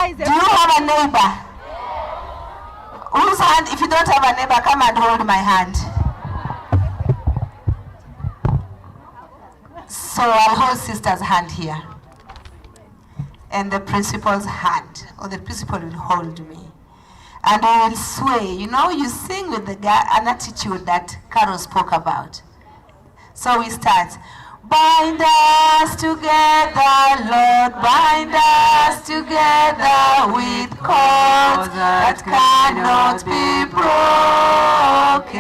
Do you have a neighbor? Whose hand? If you don't have a neighbor, come and hold my hand. So I'll hold sister's hand here. And the principal's hand, or the principal will hold me. And I will sway. You know, you sing with an attitude that Carol spoke about. So we start. Bind us together, Lord, bind us together with cords that cannot be broken.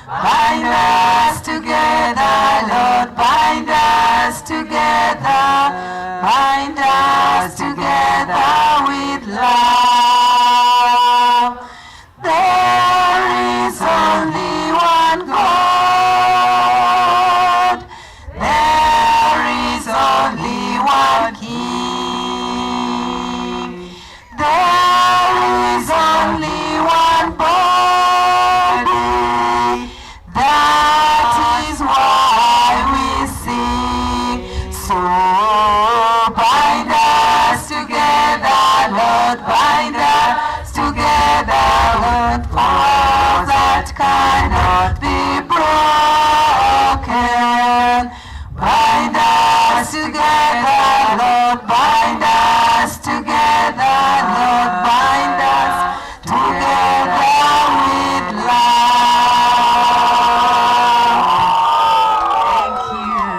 Bind us together, Lord, bind us together, bind us together with love. There is only one God. There is only one King. There is only one body. That is why we sing. So bind us together, Lord, bind us together, Lord, for that cannot be broken. Bind us together, Lord, bind us together, Lord, bind us together with love.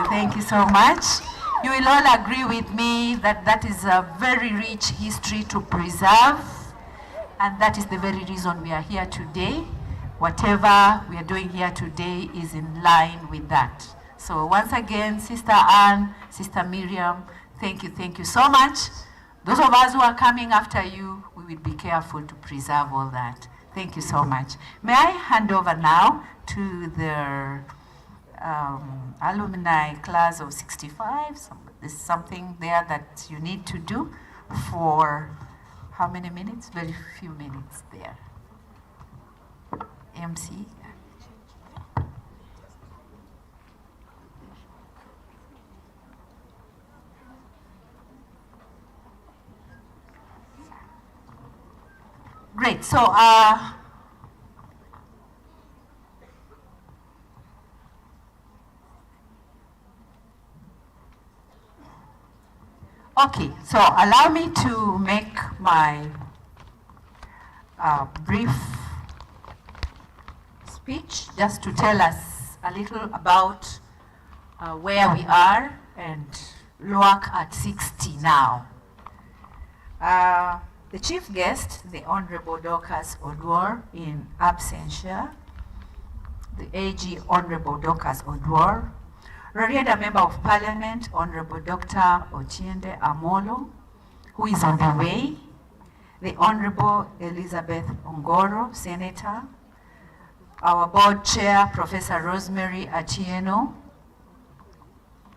Thank you so much. You will all agree with me that that is a very rich history to preserve, and that is the very reason we are here today. Whatever we are doing here today is in line with that. So once again, Sister Anne, Sister Miriam, thank you so much. Those of us who are coming after you, we will be careful to preserve all that. Thank you so much. May I hand over now to the alumni class of 65. There's something there that you need to do for how many minutes? Very few minutes there. MC. Great. So okay, so allow me to make my brief speech just to tell us a little about where we are and LUAC at 60 now. The chief guest, the Honorable Dorcas Odwor in absentia, the AG Honorable Dorcas Odwor, Rarieda Member of Parliament, Honorable Dr. Ochiende Amolo, who is on the way, the Honorable Elizabeth Ongoro, Senator, our board chair, Professor Rosemary Atieno,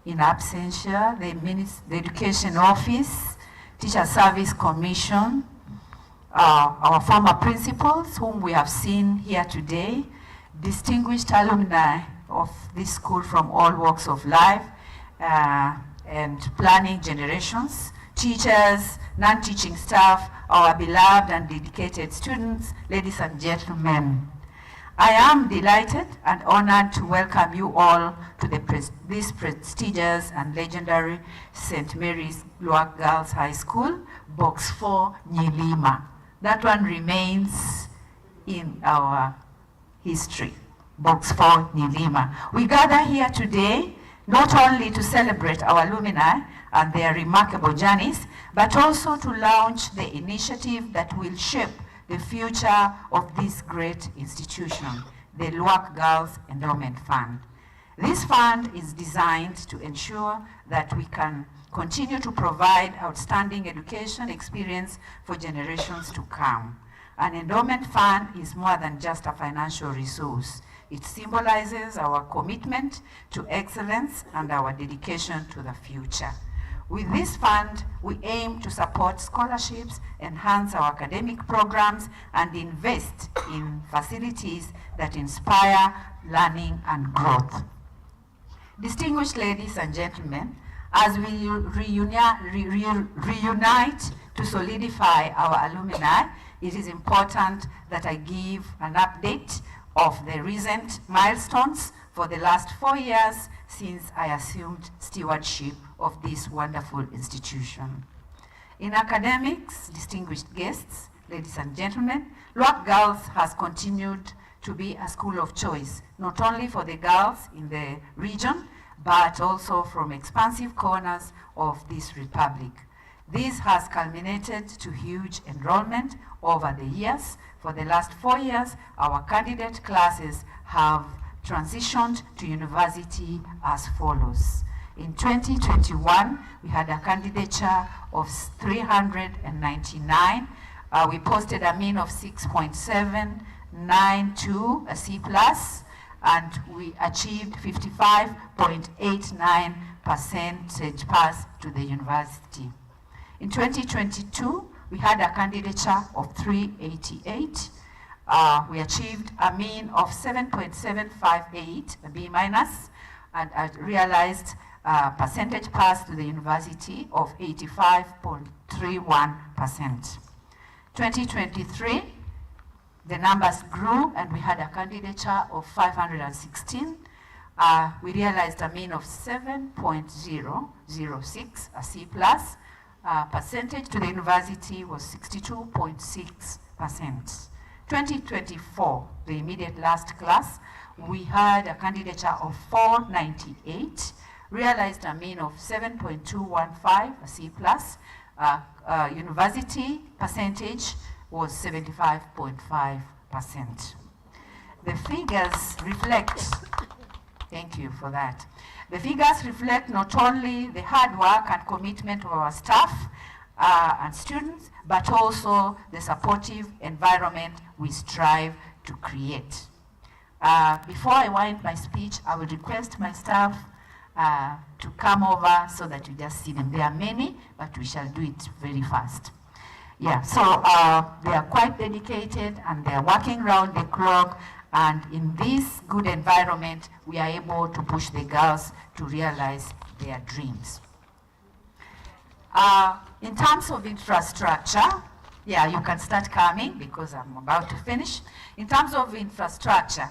in absentia, the Education Office, Teacher Service Commission, our former principals, whom we have seen here today, distinguished alumni of this school from all walks of life, and planning generations, teachers, non-teaching staff, our beloved and dedicated students, ladies and gentlemen. I am delighted and honored to welcome you all to this prestigious and legendary St. Mary's LUAC Girls High School, Box 4, Nyilima. That one remains in our history, Box 4, Nyilima. We gather here today not only to celebrate our alumni and their remarkable journeys, but also to launch the initiative that will shape the future of this great institution, the LUAC Girls Endowment Fund. This fund is designed to ensure that we can continue to provide outstanding education experience for generations to come. An endowment fund is more than just a financial resource. It symbolizes our commitment to excellence and our dedication to the future. With this fund, we aim to support scholarships, enhance our academic programs, and invest in facilities that inspire learning and growth. Distinguished ladies and gentlemen, as we reunite To solidify our alumni, it is important that I give an update of the recent milestones for the last 4 years since I assumed stewardship of this wonderful institution. In academics, distinguished guests, ladies and gentlemen, Lwak Girls has continued to be a school of choice, not only for the girls in the region, but also from expansive corners of this republic. This has culminated to huge enrollment over the years. For the last 4 years, our candidate classes have transitioned to university as follows. In 2021, we had a candidature of 399. We posted a mean of 6.792, a C+, and we achieved 55.89 percentage pass to the university. In 2022, we had a candidature of 388. We achieved a mean of 7.758, a B-, and I realized percentage pass to the university of 85.31%. 2023, the numbers grew and we had a candidature of 516. We realized a mean of 7.006, a C+. Percentage to the university was 62.6%. 2024, the immediate last class, we had a candidature of 498, realized a mean of 7.215, a C+. University percentage was 75.5%. The figures reflect, thank you for that. The figures reflect not only the hard work and commitment of our staff and students, but also the supportive environment we strive to create. Before I wind my speech, I will request my staff to come over so that you just see them. There are many, but we shall do it very fast. Yeah, so they are quite dedicated and they are working round the clock. And in this good environment, we are able to push the girls to realize their dreams. In terms of infrastructure, yeah, you can start coming because I'm about to finish. In terms of infrastructure,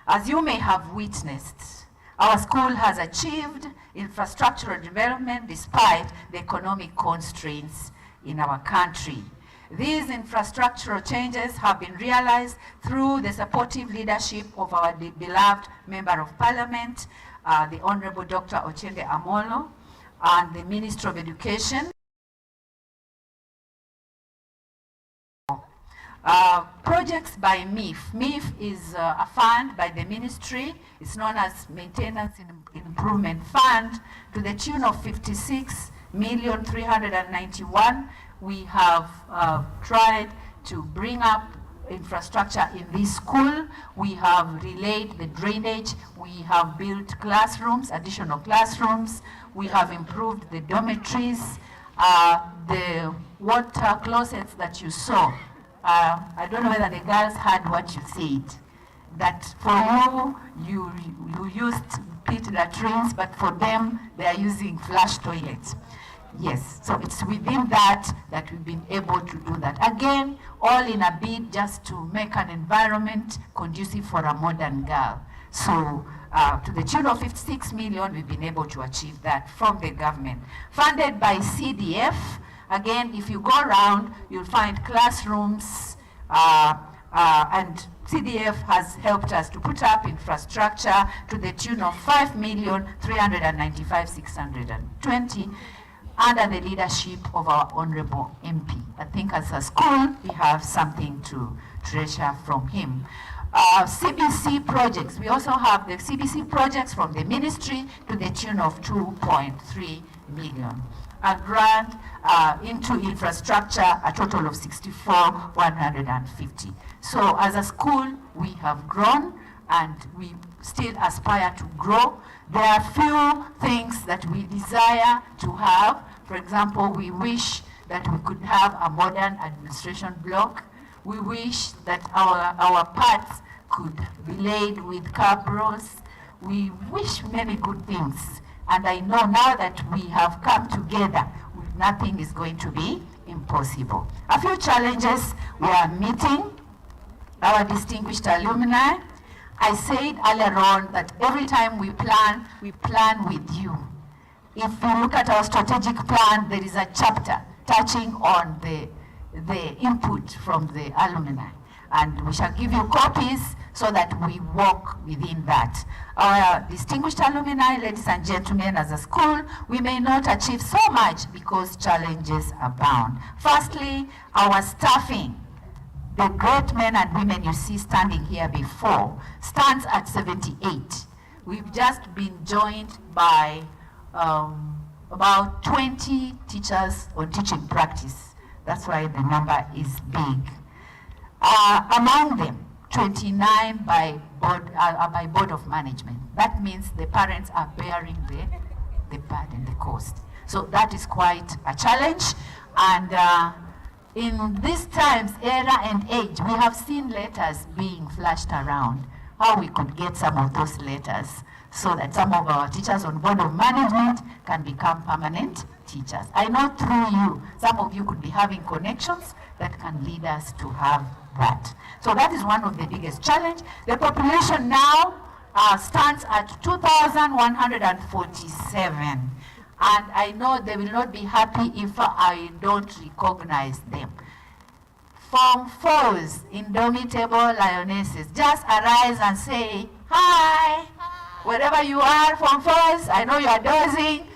as you may have witnessed, our school has achieved infrastructural development despite the economic constraints in our country. These infrastructural changes have been realized through the supportive leadership of our beloved Member of Parliament, the Honorable Dr. Ochende Amolo, and the Minister of Education. Projects by MIF. MIF is a fund by the ministry. It's known as Maintenance and Improvement Fund to the tune of 56,391,000. We have tried to bring up infrastructure in this school. We have relayed the drainage. We have built classrooms, additional classrooms. We have improved the dormitories, the water closets that you saw. I don't know whether the girls heard what you said. That for you used pit latrines, but for them, they are using flush toilets. Yes, so it's within that we've been able to do that. Again, all in a bid just to make an environment conducive for a modern girl. So to the tune of 56 million, we've been able to achieve that from the government. Funded by CDF, again, if you go around, you'll find classrooms, and CDF has helped us to put up infrastructure to the tune of 5,395,620 under the leadership of our Honorable MP. I think as a school, we have something to treasure from him. CBC projects, we also have the CBC projects from the ministry to the tune of 2.3 million. A grant into infrastructure, a total of 64,150. So as a school, we have grown and we still aspire to grow. There are few things that we desire to have. For example, we wish that we could have a modern administration block. We wish that our paths could be laid with curb roads. We wish many good things. And I know now that we have come together, nothing is going to be impossible. impossible. A few challenges we are meeting, our distinguished alumni. I said earlier on that every time we plan with you. If you look at our strategic plan, there is a chapter touching on the input from the alumni. And we shall give you copies so that we work within that. Our distinguished alumni, ladies and gentlemen, as a school, we may not achieve so much because challenges abound. Firstly, our staffing. The great men and women you see standing here before stands at 78. We've just been joined by about 20 teachers on teaching practice. That's why the number is big. Among them, 29 by board of management. That means the parents are bearing the burden, the cost. So that is quite a challenge. And in these times, era and age, we have seen letters being flashed around. How we could get some of those letters so that some of our teachers on board of management can become permanent teachers. I know through you, some of you could be having connections that can lead us to have that. So that is one of the biggest challenge. The population now stands at 2,147. And I know they will not be happy if I don't recognize them. Form 4s, indomitable lionesses, just arise and say, hi. Wherever you are, Form 4s, I know you are dozing.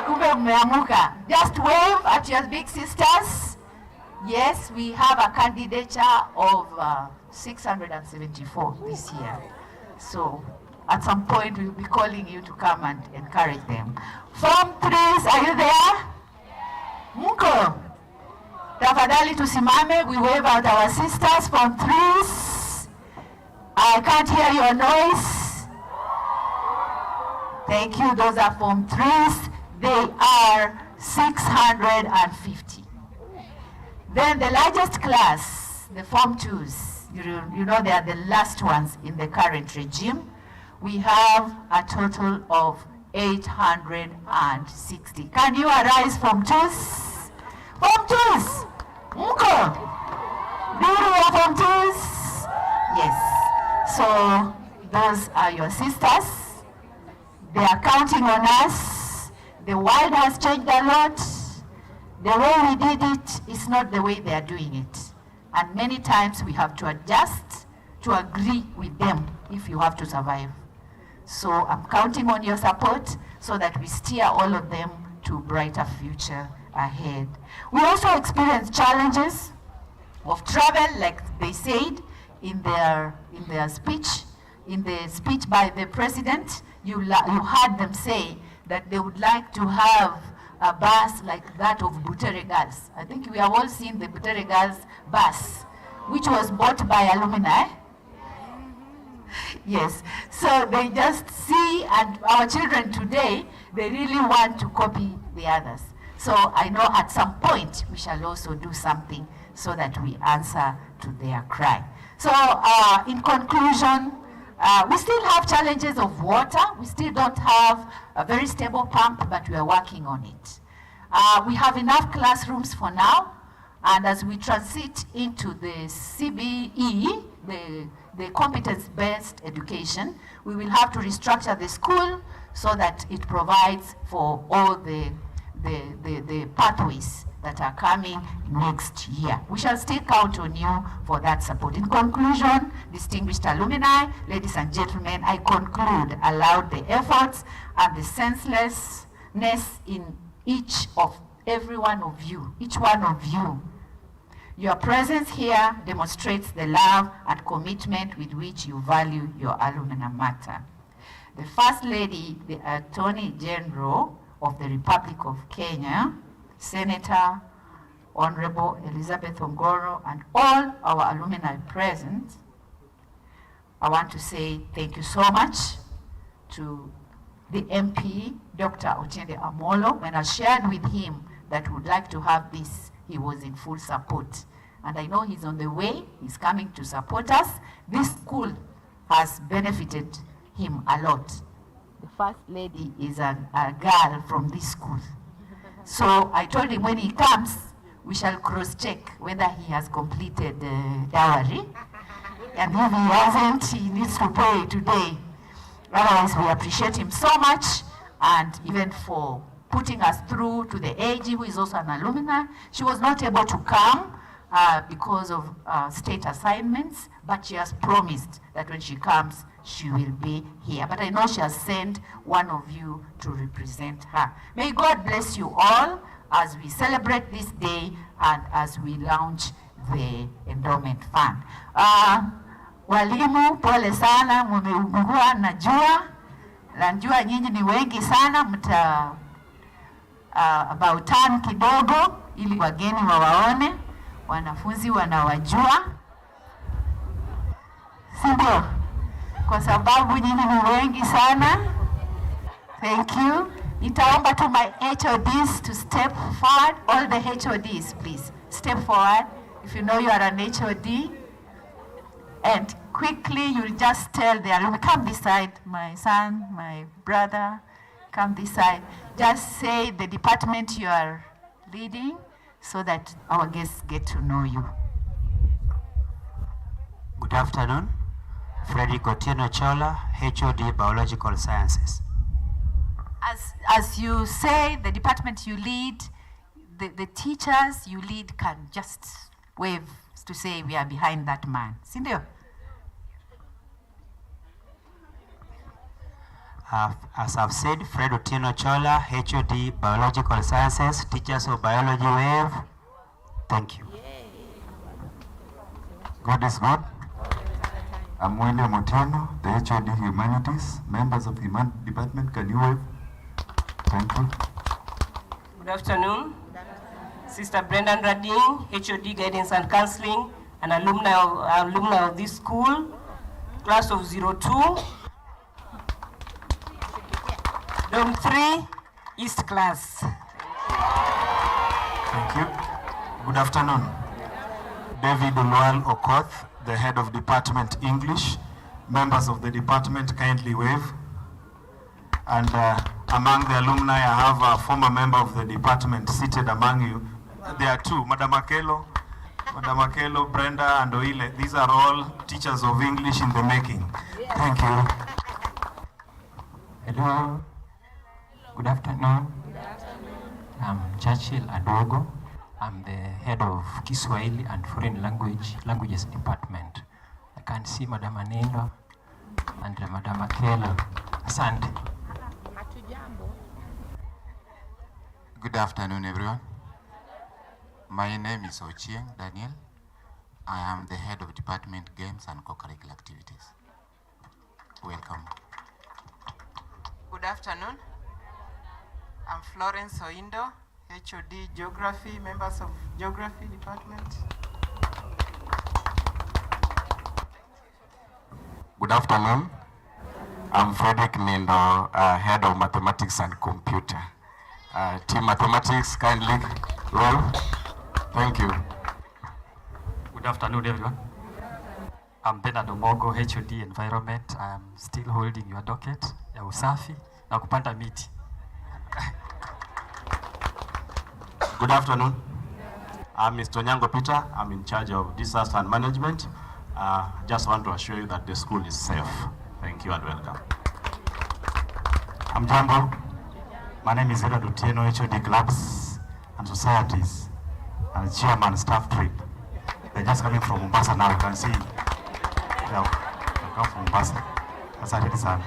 Kumbe mmeamuka. Just wave at your big sisters. Yes, we have a candidature of 674 this year. So at some point we'll be calling you to come and encourage them. Form 3s, are you there? Mko? Tafadhali tusimame, we wave out our sisters. Form 3s. I can't hear your noise. Thank you, those are Form 3s. They are 650. Then the largest class, the Form 2s, you know they are the last ones in the current regime. We have a total of 860. Can you arise, Form 2s? Form 2s! Mko? Do you know Form 2s? Yes. So those are your sisters. They are counting on us. The world has changed a lot. The way we did it is not the way they are doing it. And many times we have to adjust to agree with them if you have to survive. So I'm counting on your support so that we steer all of them to a brighter future ahead. We also experience challenges of travel, like they said in their speech. In the speech by the president, you heard them say that they would like to have a bus like that of Butere Girls. I think we have all seen the Butere Girls bus, which was bought by alumni. Yes, so they just see, and our children today, they really want to copy the others. So I know at some point we shall also do something so that we answer to their cry. So in conclusion, we still have challenges of water. We still don't have a very stable pump, but we are working on it. We have enough classrooms for now, and as we transit into the CBE, the competence-based education, we will have to restructure the school so that it provides for all the pathways that are coming next year. We shall still count on you for that support. In conclusion, distinguished alumni, ladies and gentlemen, I conclude aloud the efforts and the senselessness in every one of you, each one of you. Your presence here demonstrates the love and commitment with which you value your alumni matter. The First Lady, the Attorney General of the Republic of Kenya, Senator Honorable Elizabeth Ongoro, and all our alumni present, I want to say thank you so much to the MP, Dr. Otiende Amolo. When I shared with him that we would like to have this, he was in full support. And I know he's on the way, he's coming to support us. This school has benefited him a lot. The First Lady is a girl from this school. So I told him when he comes, we shall cross-check whether he has completed the dowry. And if he hasn't, he needs to pay today. Otherwise, we appreciate him so much, and even for putting us through to the AG, who is also an alumni. She was not able to come because of state assignments, but she has promised that when she comes, she will be here. But I know she has sent one of you to represent her. May God bless you all as we celebrate this day and as we launch the endowment fund. Walimu, pole sana, mumeugua najua nyinyi ni wengi sana, mta about time kidogo ili wageni wawaone, wanafunzi wanawajua, sindio? Kwa sababu nyinyi ni wengi sana. Thank you. Nitaomba to my HODs to step forward. All the HODs, please step forward. If you know you are an HOD, and quickly you'll just tell the alumni, come this side, my son, my brother, come this side. Just say the department you are leading so that our guests get to know you. Good afternoon. Frederick Otieno Chola, HOD Biological Sciences. As you say, the department you lead, the teachers you lead can just wave to say we are behind that man. Sindio? As I've said, Fred Otieno Chola, HOD Biological Sciences, teachers of biology wave. Thank you. God is good. I'm William Otieno, the HOD Humanities. Members of the department, can you wave? Thank you. Good afternoon. Sister Brendan Rading, HOD Guidance and Counseling, an alumni of this school, class of 02. Dorm 3, East class. Thank you. Good afternoon. David Olual Okoth, the head of Department English. Members of the department, kindly wave. And among the alumni, I have a former member of the department seated among you. There are two, Madam Akelo, Brenda, and Oile. These are all teachers of English in the making. Thank you. Hello. Good afternoon. I'm Churchill Adogo. I'm the head of Kiswahili and Foreign Languages Department. I can see Madam Anilo and Madam Akelo. Asante. Good afternoon, everyone. My name is Ochieng Daniel. I am the head of Department Games and Co-curricular Activities. Welcome. Good afternoon. I'm Florence Oindo, HOD Geography, members of Geography Department. Good afternoon. I'm Frederick Nindo, head of Mathematics and Computer. Team Mathematics, kindly roll. Thank you. Good afternoon, everyone. I'm Bernard Omogo, HOD Environment. I am still holding your docket ya usafi na kupanda miti. Good afternoon. I'm Mr. Nyango Peter. I'm in charge of disaster and management. Just want to assure you that the school is safe. Thank you and welcome. I'm Jambo. My name is Edward Otieno, HOD Clubs and Societies, and Chairman Staff Trip. They're just coming from Mombasa now. You can see they come from Mombasa. Asante sana.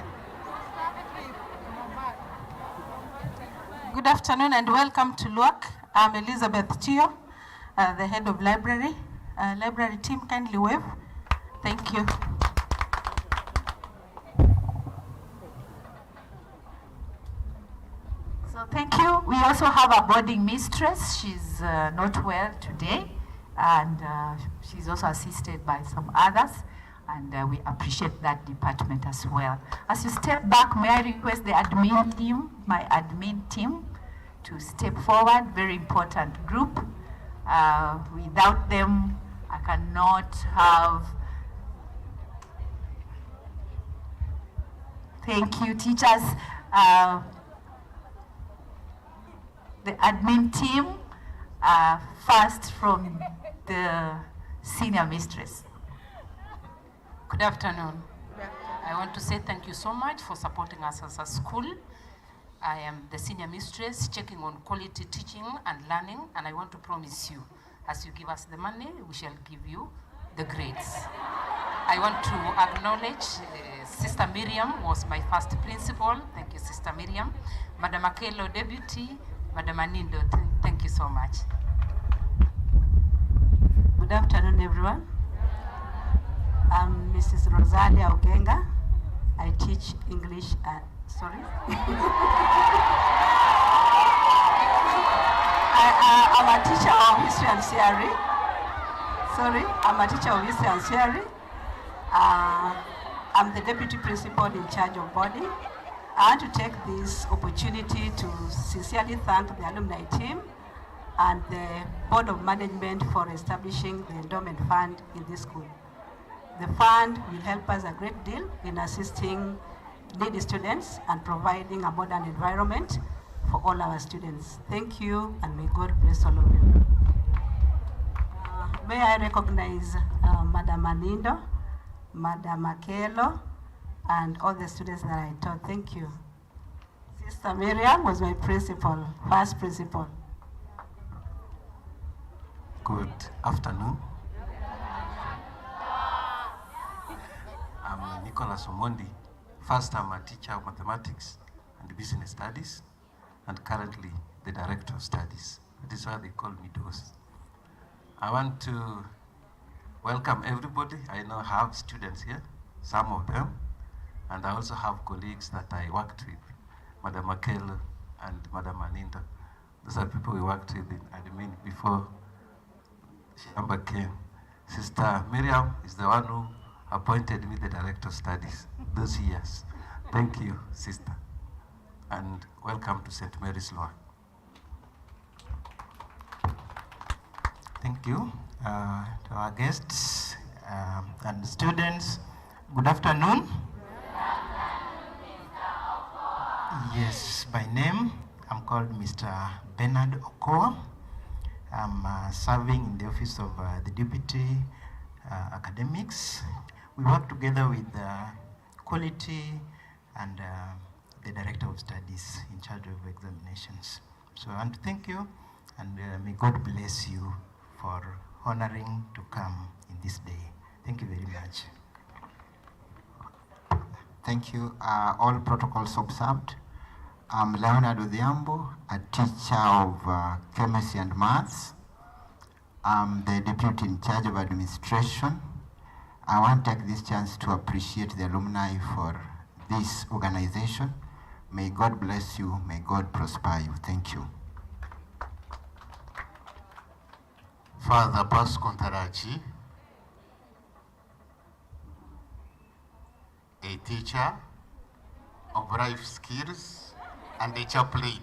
Good afternoon and welcome to LUAC. I'm Elizabeth Chio, the head of library. Library team, kindly wave. Thank you. So thank you. We also have a boarding mistress. She's not well today, and she's also assisted by some others, and we appreciate that department as well. As you step back, may I request the admin team, my admin team, to step forward. Very important group. Without them, I cannot have. Thank you, teachers. the admin team, first from the senior mistress. Good afternoon. I want to say thank you so much for supporting us as a school. I am the senior mistress checking on quality teaching and learning, and I want to promise you, as you give us the money, we shall give you the grades. I want to acknowledge Sister Miriam was my first principal. Thank you, Sister Miriam. Madam Akelo, deputy. Madam Anindo, thank you so much. Good afternoon, everyone. I'm Mrs. Rosalia Ogenga. I teach English at, sorry? I'm a teacher of history and theory. Sorry, I'm a teacher of history and theory. I'm the deputy principal in charge of body. I want to take this opportunity to sincerely thank the alumni team and the Board of Management for establishing the endowment fund in this school. The fund will help us a great deal in assisting needy students and providing a modern environment for all our students. Thank you, and may God bless all of you. May I recognize Madam Anindo, Madam Akelo, and all the students that I taught. Thank you. Sister Miriam was my principal, first principal. Good afternoon. I'm Nicholas Omondi. First, I'm a teacher of mathematics and business studies, and currently the director of studies. That is why they call me DOS. I want to welcome everybody. I know I have students here, some of them, and I also have colleagues that I worked with, Madam Akelo and Madam Aninda. Those are people we worked with in admin before Shamba came. Sister Miriam is the one who appointed me the director of studies those years. Thank you, sister, and welcome to St. Mary's Law. Thank you to our guests and students. Good afternoon. Yes, by name, I'm called Mr. Bernard Okoa. I'm serving in the office of the Deputy Academics. We work together with Quality and the Director of Studies in charge of examinations. So I want to thank you, and may God bless you for honoring to come in this day. Thank you very much. Thank you. All protocols observed. I'm Leonard Odhiambo, a teacher of chemistry and maths. I'm the deputy in charge of administration. I want to take this chance to appreciate the alumni for this organization. May God bless you. May God prosper you. Thank you. Father Pasco Ntarachi, a teacher of life skills and a chaplain.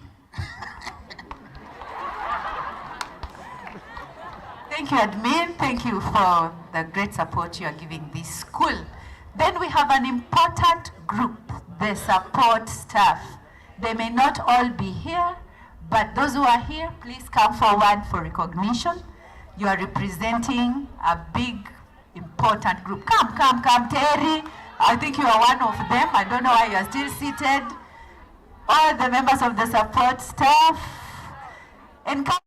Thank you, admin. Thank you for the great support you are giving this school. Then we have an important group, the support staff. They may not all be here, but those who are here, please come forward for recognition. You are representing a big, important group. Come, come, come, Terry. I think you are one of them. I don't know why you are still seated. All the members of the support staff. And come.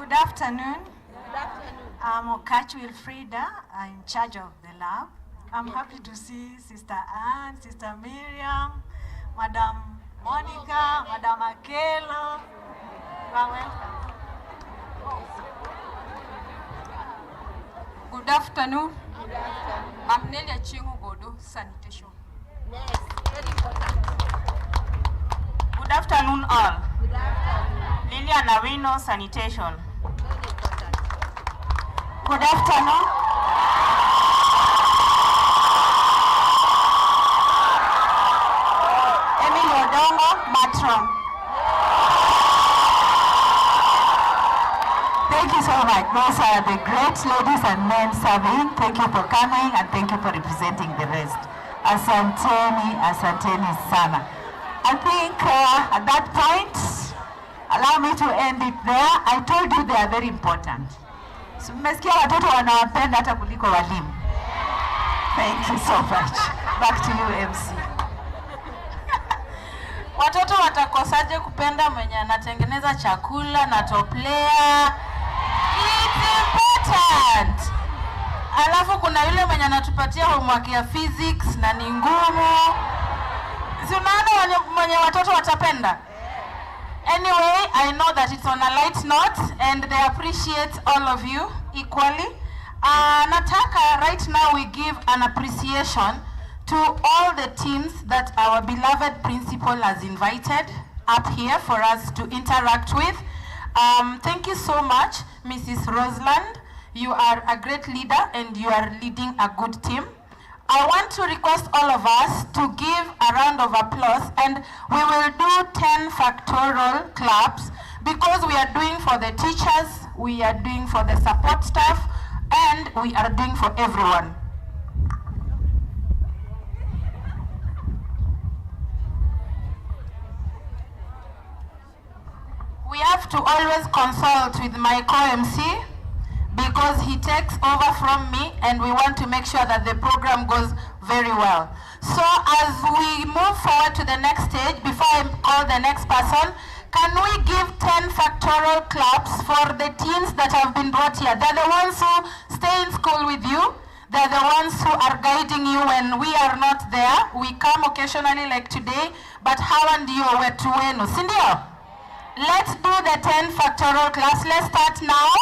Good afternoon. Good afternoon. I'm Okachi Wilfrida. I'm in charge of the lab. I'm happy to see Sister Anne, Sister Miriam, Madam Monica, Madam Akelo. You are welcome. Good afternoon. Good afternoon. I'm Nelia Chingu Godo, sanitation. Next, very important. Good afternoon all. Good afternoon. Lilian Awino, sanitation. Very important. Good afternoon. Emily Odongo, matron. Thank you so much. Those are the great ladies and men serving. Thank you for coming and thank you for representing the rest. Asanteni, asanteni sana. I think at that point, allow me to end it there. I told you they are very important. So mmesikia watoto wanawapenda hata kuliko walimu. Thank you so much. Back to you, MC. Watoto watakosaje kupenda mwenye anatengeneza chakula na toplea? It's important. Alafu kuna yule mwenye anatupatia homework ya physics na ni ngumu. Si unaona mwenye watoto watapenda? Anyway, I know that it's on a light note and they appreciate all of you equally. Nataka right now we give an appreciation to all the teams that our beloved principal has invited up here for us to interact with. Thank you so much, Mrs. Roseland. You are a great leader and you are leading a good team. I want to request all of us to give a round of applause, and we will do 10 factorial claps because we are doing for the teachers, we are doing for the support staff, and we are doing for everyone. We have to always consult with my co-MC because he takes over from me and we want to make sure that the program goes very well. So as we move forward to the next stage, before I call the next person, can we give 10 factorial claps for the teens that have been brought here? They're the ones who stay in school with you. They're the ones who are guiding you when we are not there. We come occasionally like today, but hawa ndio wetu wenu, si ndio? Let's do the 10 factorial class. Let's start now.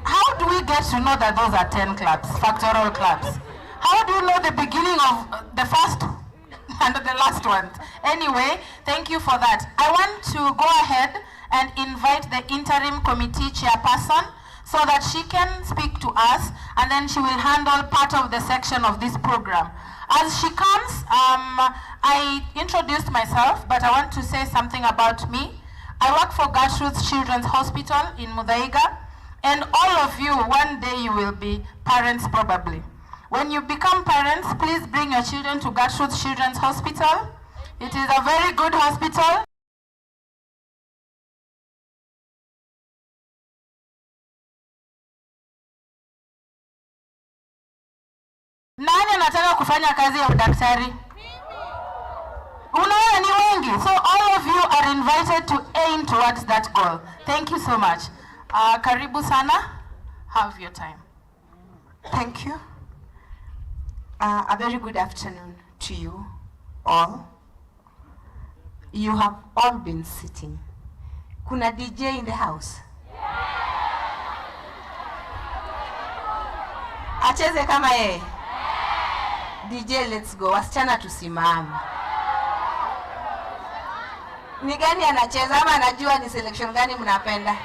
How do we get to know that those are 10 claps, factorial claps? How do you know the beginning of the first and the last one? Anyway, thank you for that. I want to go ahead and invite the interim committee chairperson so that she can speak to us and then she will handle part of the section of this program. As she comes, I introduced myself, but I want to say something about me. I work for Gertrude's Children's Hospital in Muthaiga, and all of you, one day you will be parents probably. When you become parents, please bring your children to Gertrude's Children's Hospital. It is a very good hospital. Nani anataka kufanya kazi ya udaktari? Unaona ni wengi. So all of you are invited to aim towards that goal. Thank you so much. Karibu sana. Have your time. Thank you. A very good afternoon to you all. You have all been sitting. Kuna DJ in the house? Acheze kama yeye. DJ, let's go. Wasichana tusimame. Ni gani anacheza ama anajua ni selection gani mnapenda?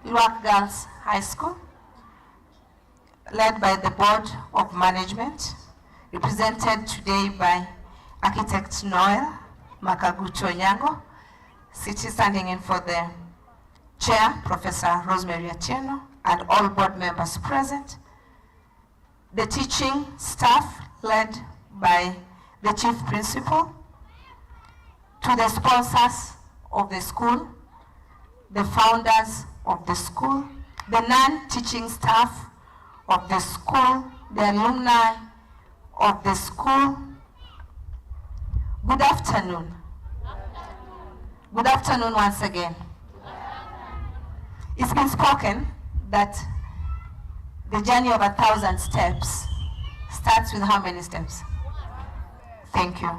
Luak Girls High School, led by the Board of Management, represented today by Architect Noel Makagucho Nyango, standing in for the Chair, Professor Rosemary Atieno, and all board members present. The teaching staff, led by the Chief Principal, to the sponsors of the school, the founders of the school, the non-teaching staff of the school, the alumni of the school. Good afternoon. Good afternoon once again. It's been spoken that the journey of 1,000 steps starts with how many steps? Thank you.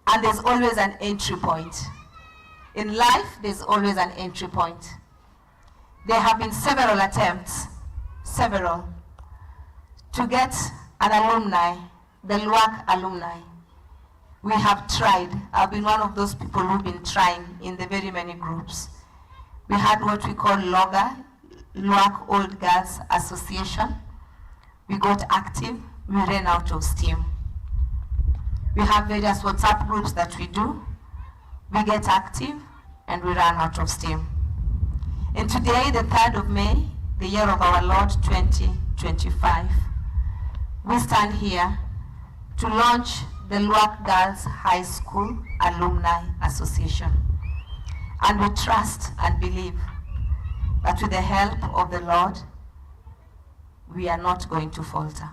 And there's always an entry point. In life, there's always an entry point. There have been several attempts, to get an alumni, the Luak alumni. We have tried. I've been one of those people who've been trying in the very many groups. We had what we call LOGA, Luak Old Girls Association. We got active, we ran out of steam. We have various WhatsApp groups that we do. We get active and we run out of steam. And today, the 3rd of May, the year of our Lord 2025, we stand here to launch the Luak Girls High School Alumni Association. And we trust and believe that with the help of the Lord, we are not going to falter.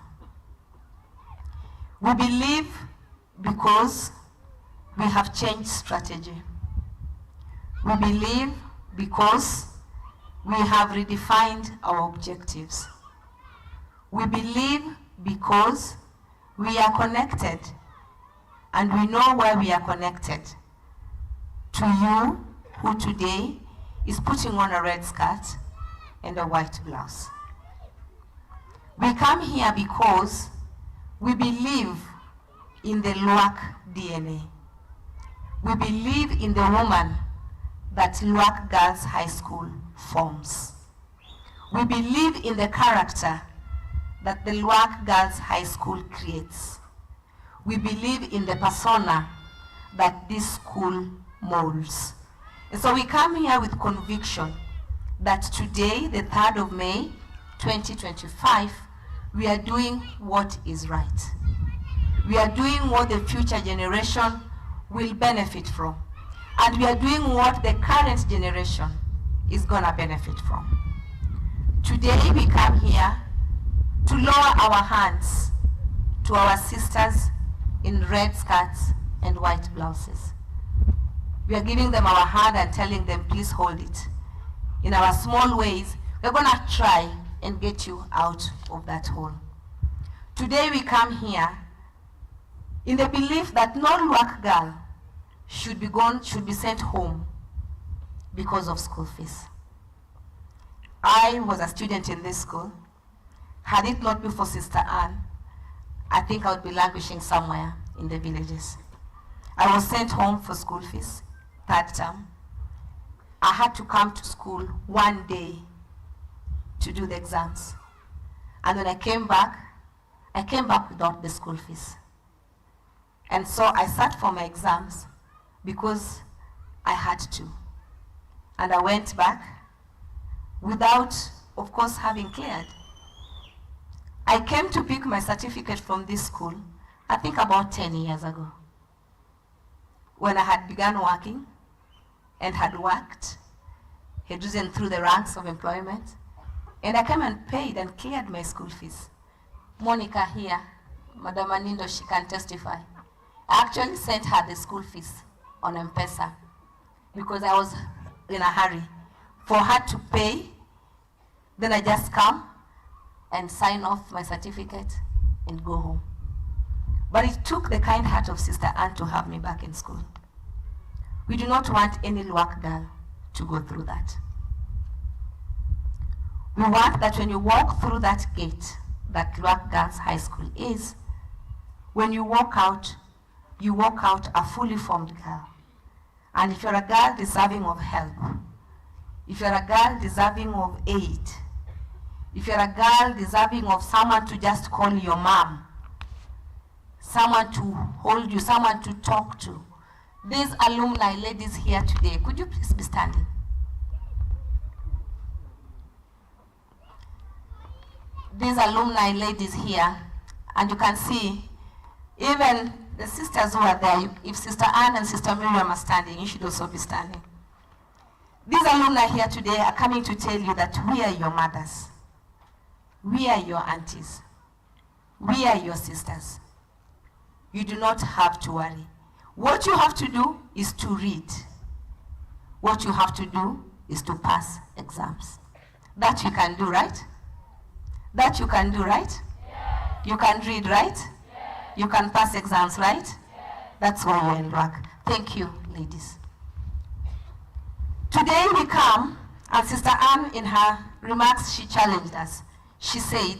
We believe because we have changed strategy. We believe because we have redefined our objectives. We believe because we are connected and we know where we are connected to you who today is putting on a red skirt and a white blouse. We come here because we believe in the Luak DNA. We believe in the woman that Luak Girls High School forms. We believe in the character that the Luak Girls High School creates. We believe in the persona that this school molds. And so we come here with conviction that today, the 3rd of May, 2025, we are doing what is right. We are doing what the future generation will benefit from. And we are doing what the current generation is gonna benefit from. Today we come here to lower our hands to our sisters in red skirts and white blouses. We are giving them our hand and telling them, please hold it. In our small ways, we're gonna try and get you out of that hole. Today we come here in the belief that no Luak girl should be sent home because of school fees. I was a student in this school. Had it not been for Sister Anne, I think I would be languishing somewhere in the villages. I was sent home for school fees, 3rd term. I had to come to school one day to do the exams. And when I came back without the school fees. And so I sat for my exams because I had to. And I went back without, of course, having cleared. I came to pick my certificate from this school, I think about 10 years ago, when I had begun working and had worked, had risen through the ranks of employment, and I came and paid and cleared my school fees. Monica here, Madam Anindo, she can testify. I actually sent her the school fees on M-Pesa because I was in a hurry for her to pay. Then I just come and sign off my certificate and go home. But it took the kind heart of Sister Anne to have me back in school. We do not want any Luak girl to go through that. We want that when you walk through that gate that Luak Girls High School is, when you walk out a fully formed girl. And if you're a girl deserving of help, if you're a girl deserving of aid, if you're a girl deserving of someone to just call your mom, someone to hold you, someone to talk to, these alumni ladies here today, could you please be standing? These alumni ladies here, and you can see even the sisters who are there. If Sister Anne and Sister Miriam are standing, you should also be standing. These alumni here today are coming to tell you that we are your mothers. We are your aunties. We are your sisters. You do not have to worry. What you have to do is to read. What you have to do is to pass exams. That you can do, right? That you can do, right? Yeah. You can read, right? Yeah. You can pass exams, right? Yeah. That's why you're in work. Thank you, ladies. Today we come, and Sister Anne, in her remarks, she challenged us. She said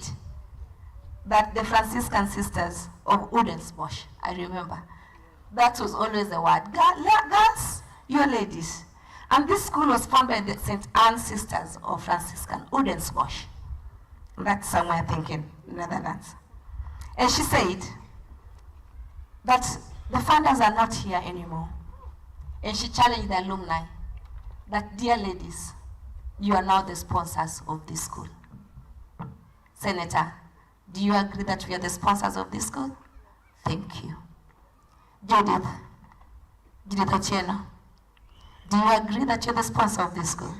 that the Franciscan sisters of Udensbosch, I remember, that was always the word. Girls, you ladies. And this school was founded by the St. Anne Sisters of Franciscan Udensbosch. That's somewhere, I think, in Netherlands. And she said that the funders are not here anymore. And she challenged the alumni that, dear ladies, you are now the sponsors of this school. Senator, do you agree that we are the sponsors of this school? Thank you. Judith Otieno, do you agree that you're the sponsor of this school?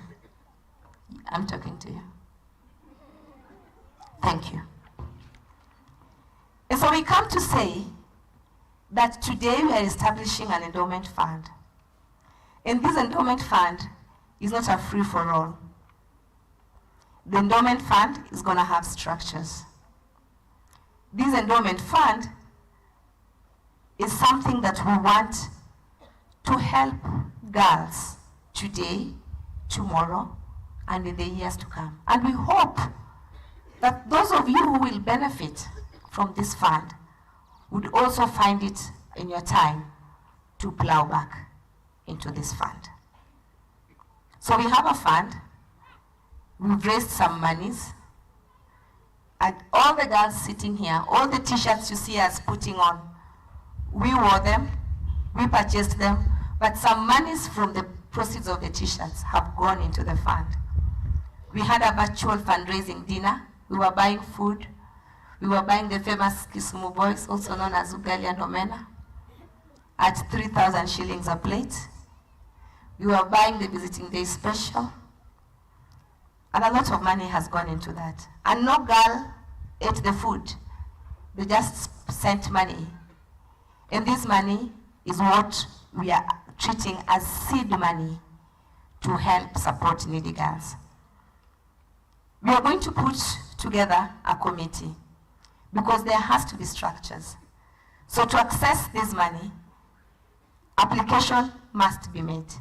I'm talking to you. Thank you. And so we come to say that today we are establishing an endowment fund. And this endowment fund is not a free-for-all. The endowment fund is going to have structures. This endowment fund is something that we want to help girls today, tomorrow, and in the years to come. And we hope that those of you who will benefit from this fund would also find it in your time to plow back into this fund. So we have a fund. We've raised some monies. And all the girls sitting here, all the t-shirts you see us putting on, we wore them, we purchased them, but some monies from the proceeds of the t-shirts have gone into the fund. We had a virtual fundraising dinner. We were buying food. We were buying the famous Kisumu boys, also known as ugali and omena, at 3,000 shillings a plate. We were buying the visiting day special. And a lot of money has gone into that. And no girl ate the food. They just sent money. And this money is what we are treating as seed money to help support needy girls. We are going to put together a committee because there has to be structures. So to access this money, application must be made.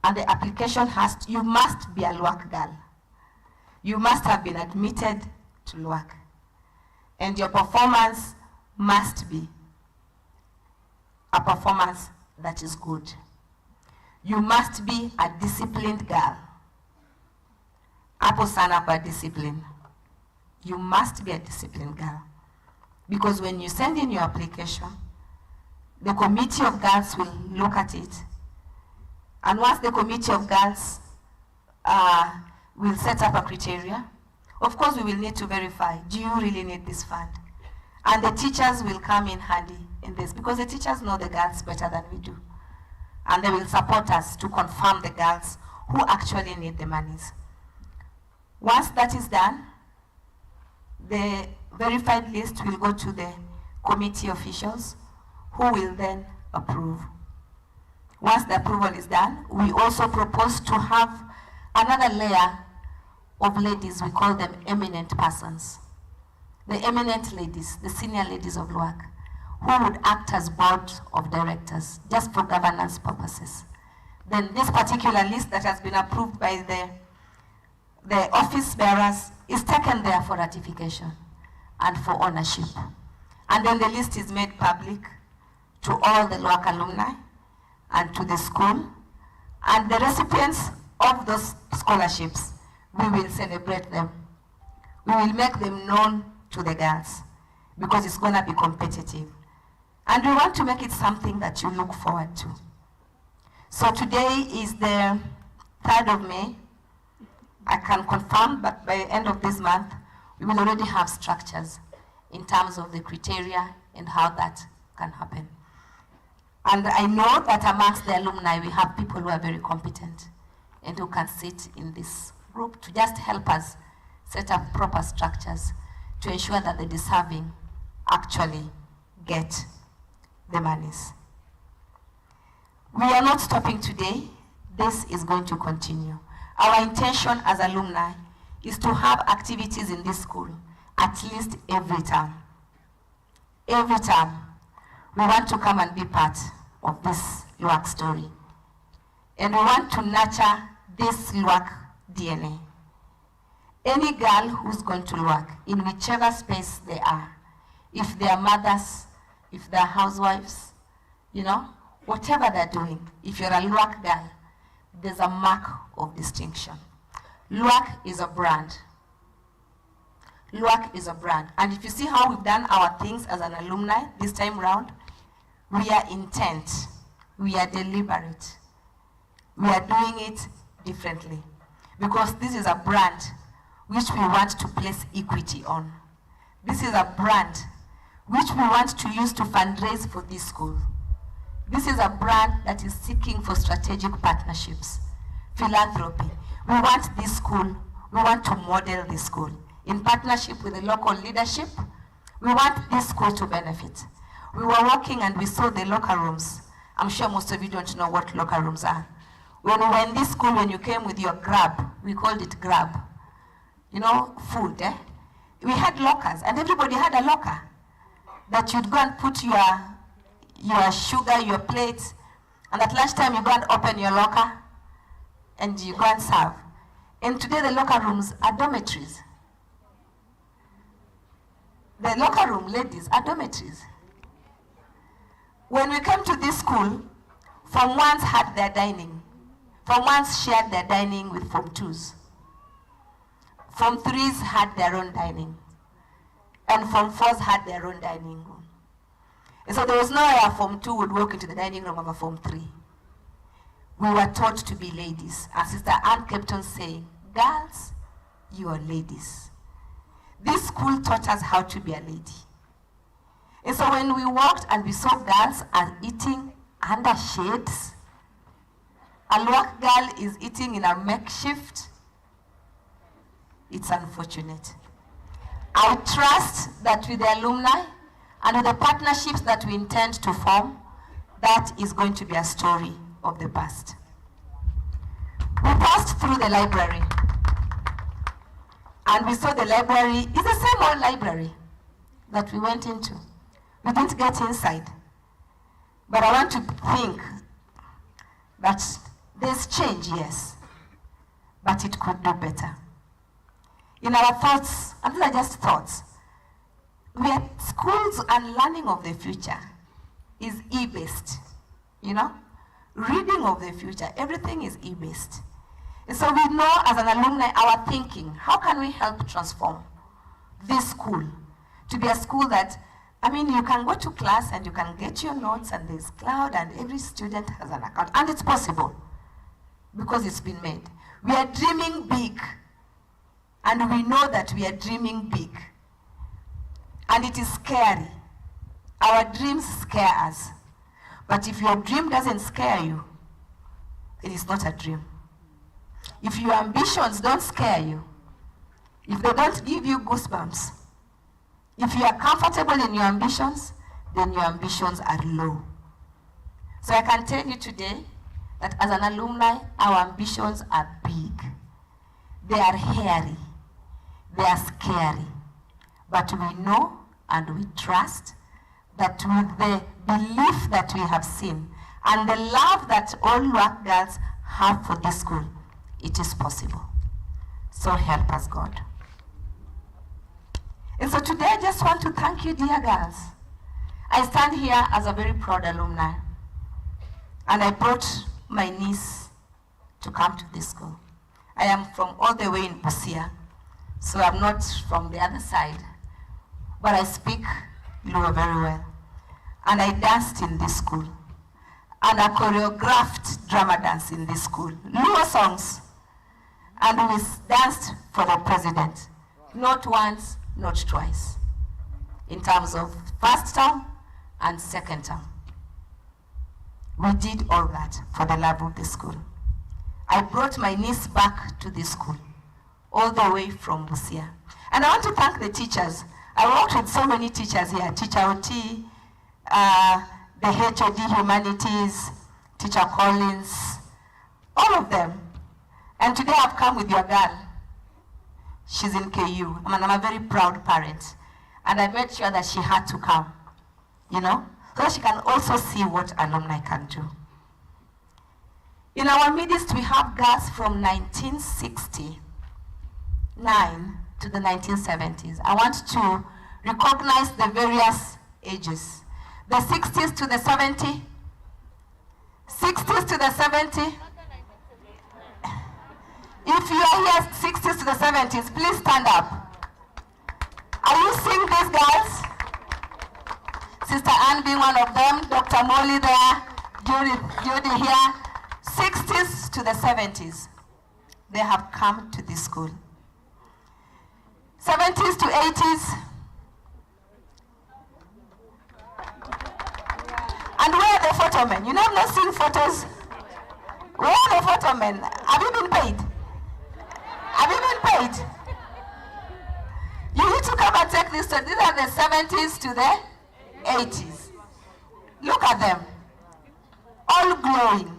And the application you must be a LUAC girl. You must have been admitted to LUAC. And your performance must be a performance that is good. You must be a disciplined girl. Hapo sana kwa discipline. You must be a disciplined girl. Because when you send in your application, the committee of girls will look at it. And once the committee of girls will set up a criteria, of course we will need to verify, do you really need this fund? And the teachers will come in handy in this, because the teachers know the girls better than we do. And they will support us to confirm the girls who actually need the monies. Once that is done, the verified list will go to the committee officials who will then approve. Once the approval is done, we also propose to have another layer of ladies, we call them eminent persons. The eminent ladies, the senior ladies of LUAC, who would act as board of directors, just for governance purposes. Then this particular list that has been approved by the office bearers is taken there for ratification and for ownership. And then the list is made public to all the LUAC alumni and to the school. And the recipients of those scholarships, we will celebrate them. We will make them known to the girls because it's going to be competitive. And we want to make it something that you look forward to. So today is the 3rd of May. I can confirm that by the end of this month, we will already have structures in terms of the criteria and how that can happen. And I know that amongst the alumni, we have people who are very competent and who can sit in this group to just help us set up proper structures to ensure that the deserving actually get the monies. We are not stopping today. This is going to continue. Our intention as alumni is to have activities in this school at least every term. Every term, we want to come and be part of this LUAC story. And we want to nurture this LUAC DNA. Any girl who's going to LUAC, in whichever space they are, if they are mothers, if they are housewives, you know, whatever they're doing, if you're a LUAC girl, there's a mark of distinction. LUAC is a brand. LUAC is a brand. And if you see how we've done our things as an alumni this time round, we are intent, we are deliberate. We are doing it differently because this is a brand which we want to place equity on. This is a brand which we want to use to fundraise for this school. This is a brand that is seeking for strategic partnerships, philanthropy. We want this school, we want to model this school. In partnership with the local leadership, we want this school to benefit. We were walking and we saw the locker rooms. I'm sure most of you don't know what locker rooms are. When we were in this school, when you came with your grab, we called it grab. You know, food, eh? We had lockers and everybody had a locker that you'd go and put your sugar, your plates, and at lunchtime you go and open your locker and you go and serve. And today the locker rooms are dormitories. The locker room ladies are dormitories. When we came to this school, Form 1s had their dining. Form 1s shared their dining with Form 2s. Form 3s had their own dining. And Form 4s had their own dining room. And so there was no way a Form 2 would walk into the dining room of a Form 3. We were taught to be ladies. And Sister Anne kept on saying, girls, you are ladies. This school taught us how to be a lady. And so when we walked and we saw girls are eating under shades, a LUAC girl is eating in a makeshift, it's unfortunate. I trust that with the alumni and with the partnerships that we intend to form, that is going to be a story of the past. We passed through the library and we saw the library is the same old library that we went into. We didn't get inside. But I want to think that there's change, yes, but it could do better. In our thoughts, and these are just thoughts, we are schools and learning of the future is e-based, you know? Reading of the future, everything is e-based. And so we know as an alumni our thinking, how can we help transform this school to be a school that, I mean, you can go to class and you can get your notes and there's cloud and every student has an account. And it's possible because it's been made. We are dreaming big and we know that we are dreaming big. And it is scary. Our dreams scare us. But if your dream doesn't scare you, it is not a dream. If your ambitions don't scare you, if they don't give you goosebumps, if you are comfortable in your ambitions, then your ambitions are low. So I can tell you today that as an alumni, our ambitions are big. They are hairy. They are scary. But we know and we trust that with the belief that we have seen and the love that all LUAC girls have for this school, it is possible. So help us, God. And so today I just want to thank you, dear girls. I stand here as a very proud alumni. And I brought my niece to come to this school. I am from all the way in Busia, so I'm not from the other side, but I speak Luo very well. And I danced in this school. And I choreographed drama dance in this school, Luo songs. And we danced for the president, not once, not twice, in terms of first term and second term. We did all that for the love of the school. I brought my niece back to this school, all the way from Busia. And I want to thank the teachers. I worked with so many teachers here, Teacher Oti, the HOD Humanities, Teacher Collins, all of them. And today I've come with your girl. She's in KU. I'm a very proud parent. And I made sure that she had to come, you know, so that she can also see what alumni can do. In our midst, we have girls from 1969 to the 1970s. I want to recognize the various ages. The 60s to the 70s, 60s to the 70s. If you are here 60s to the 70s, please stand up. Are you seeing these girls? Sister Anne being one of them, Dr. Molly there, Judy here. 60s to the 70s, they have come to this school. 70s to 80s. And where are the photo men? You know, I've not seen photos. Where are the photo men? Have you been paid? Have you been paid? You need to come and take this. These are the 70s to the 80s. Look at them. All glowing.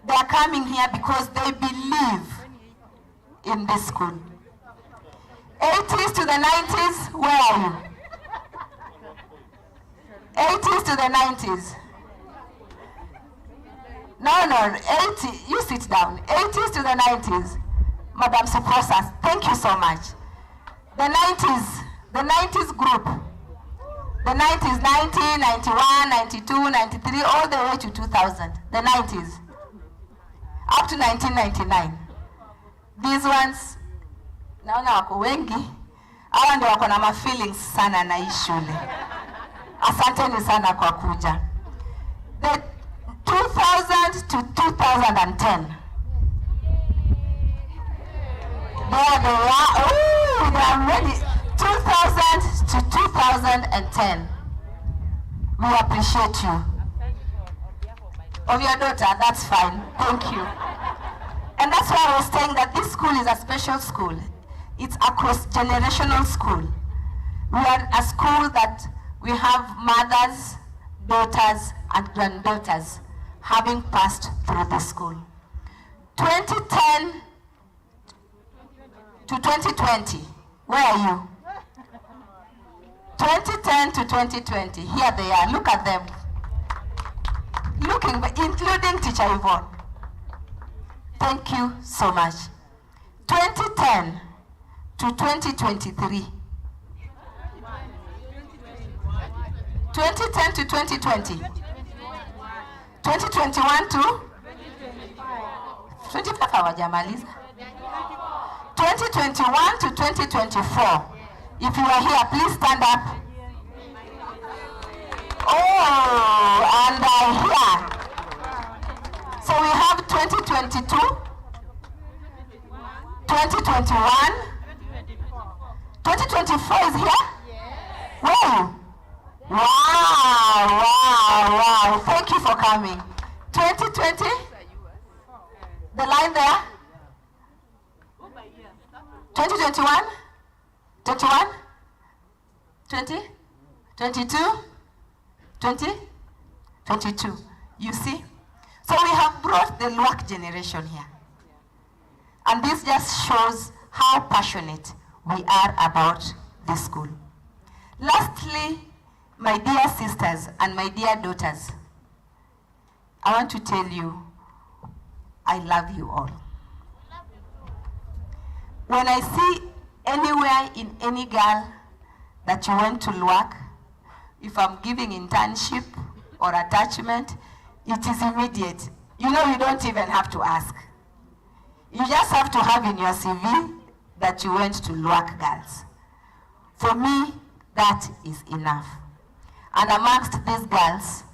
They are coming here because they believe in this school. 80s to the 90s, where are you? 80s to the 90s. No, 80, you sit down. 80s to the 90s. Madam Suprosas, thank you so much. The 90s group. The 90s, 90, 91, 92, 93, all the way to 2000. The 90s. Up to 1999. These ones, naona wako wengi. Hawa ndio wako na ma-feelings sana na hii shule. Asanteni sana kwa kuja. The 2000 to 2010. There they are. Ooh, they are ready. 2000 to 2010. We appreciate you. Of your daughter, that's fine. Thank you. And that's why I was saying that this school is a special school. It's a cross-generational school. We are a school that we have mothers, daughters, and granddaughters having passed through the school. 2010 to 2020, where are you? 2010 to 2020, here they are, look at them. Looking, including Teacher Yvonne. Thank you so much. 2010 to 2023. 2010 to 2020. 2021 to 25 hawajamaliza. 2021 to 2024. If you are here, please stand up. Oh, and here. So we have 2022, 2021, 2024 is here? Whoa. Wow. Thank you for coming. 2020, the line there. 2021, 21, 20, 22, 20, 22. You see? So we have brought the LUAC generation here. And this just shows how passionate we are about this school. Lastly, my dear sisters and my dear daughters, I want to tell you, I love you all. When I see anywhere in any girl that you went to LUAC, if I'm giving internship or attachment, it is immediate. You know, you don't even have to ask. You just have to have in your CV that you went to LUAC Girls. For me, that is enough. And amongst these girls,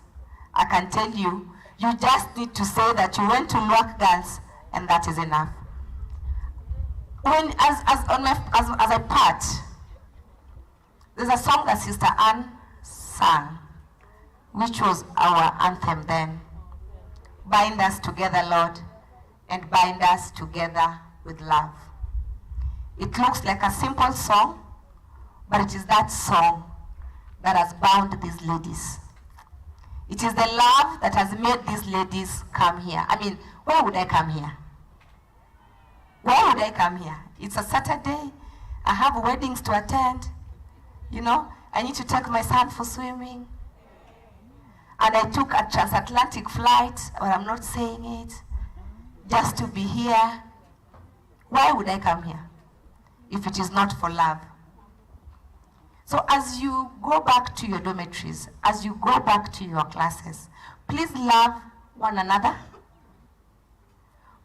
I can tell you, you just need to say that you went to LUAC Girls, and that is enough. When, as I part, there's a song that Sister Anne sang, which was our anthem then. Bind us together, Lord, and bind us together with love. It looks like a simple song, but it is that song that has bound these ladies. It is the love that has made these ladies come here. I mean, why would I come here? Why would I come here? It's a Saturday. I have weddings to attend. You know, I need to take my son for swimming. And I took a transatlantic flight, but I'm not saying it, just to be here. Why would I come here if it is not for love? So as you go back to your dormitories, as you go back to your classes, please love one another.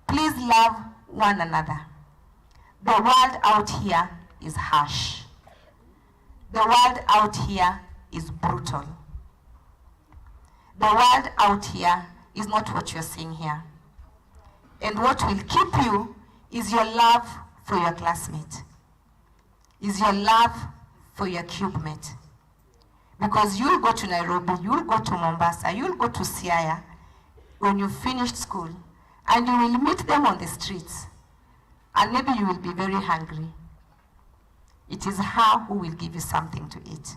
Please love one another. The world out here is harsh. The world out here is brutal. The world out here is not what you're seeing here. And what will keep you is your love for your classmate, is your love for your cube mate. Because you'll go to Nairobi, you'll go to Mombasa, you'll go to Siaya when you finished school, and you will meet them on the streets, and maybe you will be very hungry. It is her who will give you something to eat.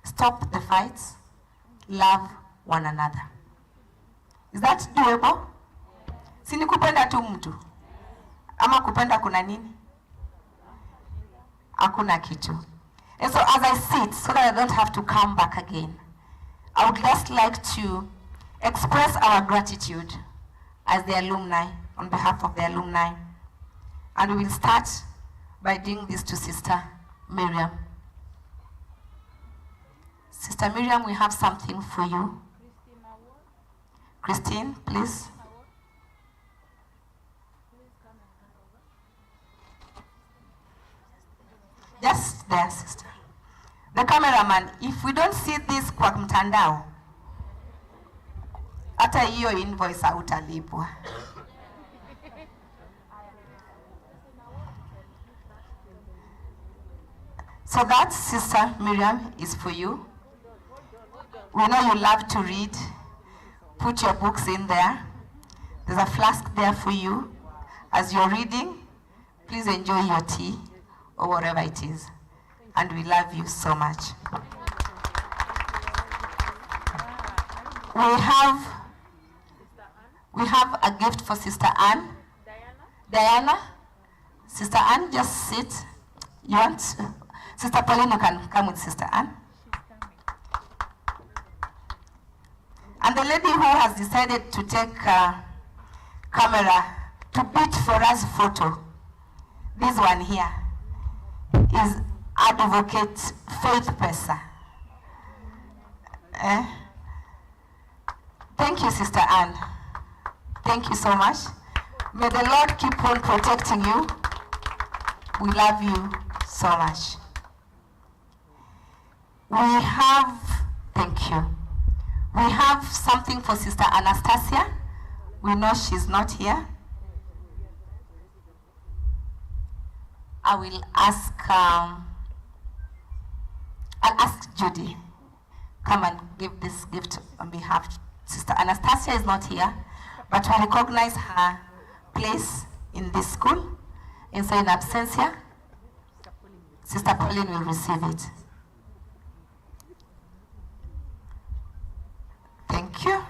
Stop the fights, love one another. Is that doable? Si ni kupenda tu mtu? Ama kupenda kuna nini? Hakuna kitu. And so as I sit, so that I don't have to come back again, I would just like to express our gratitude as the alumni, on behalf of the alumni. And we will start by doing this to Sister Miriam. Sister Miriam, we have something for you. Christine, please. Just there, sister. The cameraman, if we don't see this kwa mtandao, hata hiyo invoice hautalipwa. So that, Sister Miriam, is for you. We know you love to read. Put your books in there. There's a flask there for you. As you're reading, please enjoy your tea or whatever it is. And we love you so much. We have a gift for Sister Anne. Diana? Sister Anne, just sit. You want? Sister Pauline, you can come with Sister Anne. And the lady who has decided to take camera to beat for us photo, this one here, is Advocate Faith Pesa. Thank you, Sister Anne. Thank you so much. May the Lord keep on protecting you. We love you so much. Thank you. We have something for Sister Anastasia. We know she's not here. I will ask, I'll ask Judy, come and give this gift on behalf. Sister Anastasia is not here, but we recognize her place in this school. And so in absentia, Sister Pauline will receive it. Thank you.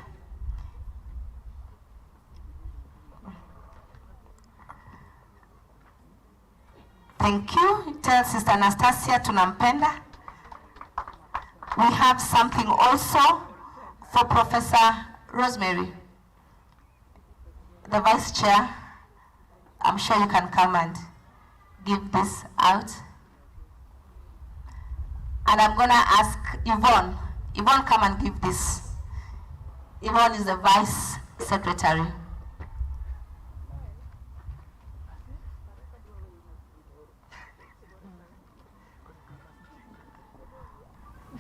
Thank you. Tell Sister Anastasia tunampenda. We have something also for Professor Rosemary, the Vice Chair. I'm sure you can come and give this out. And I'm gonna ask Yvonne. Yvonne, come and give this. Yvonne is the Vice Secretary.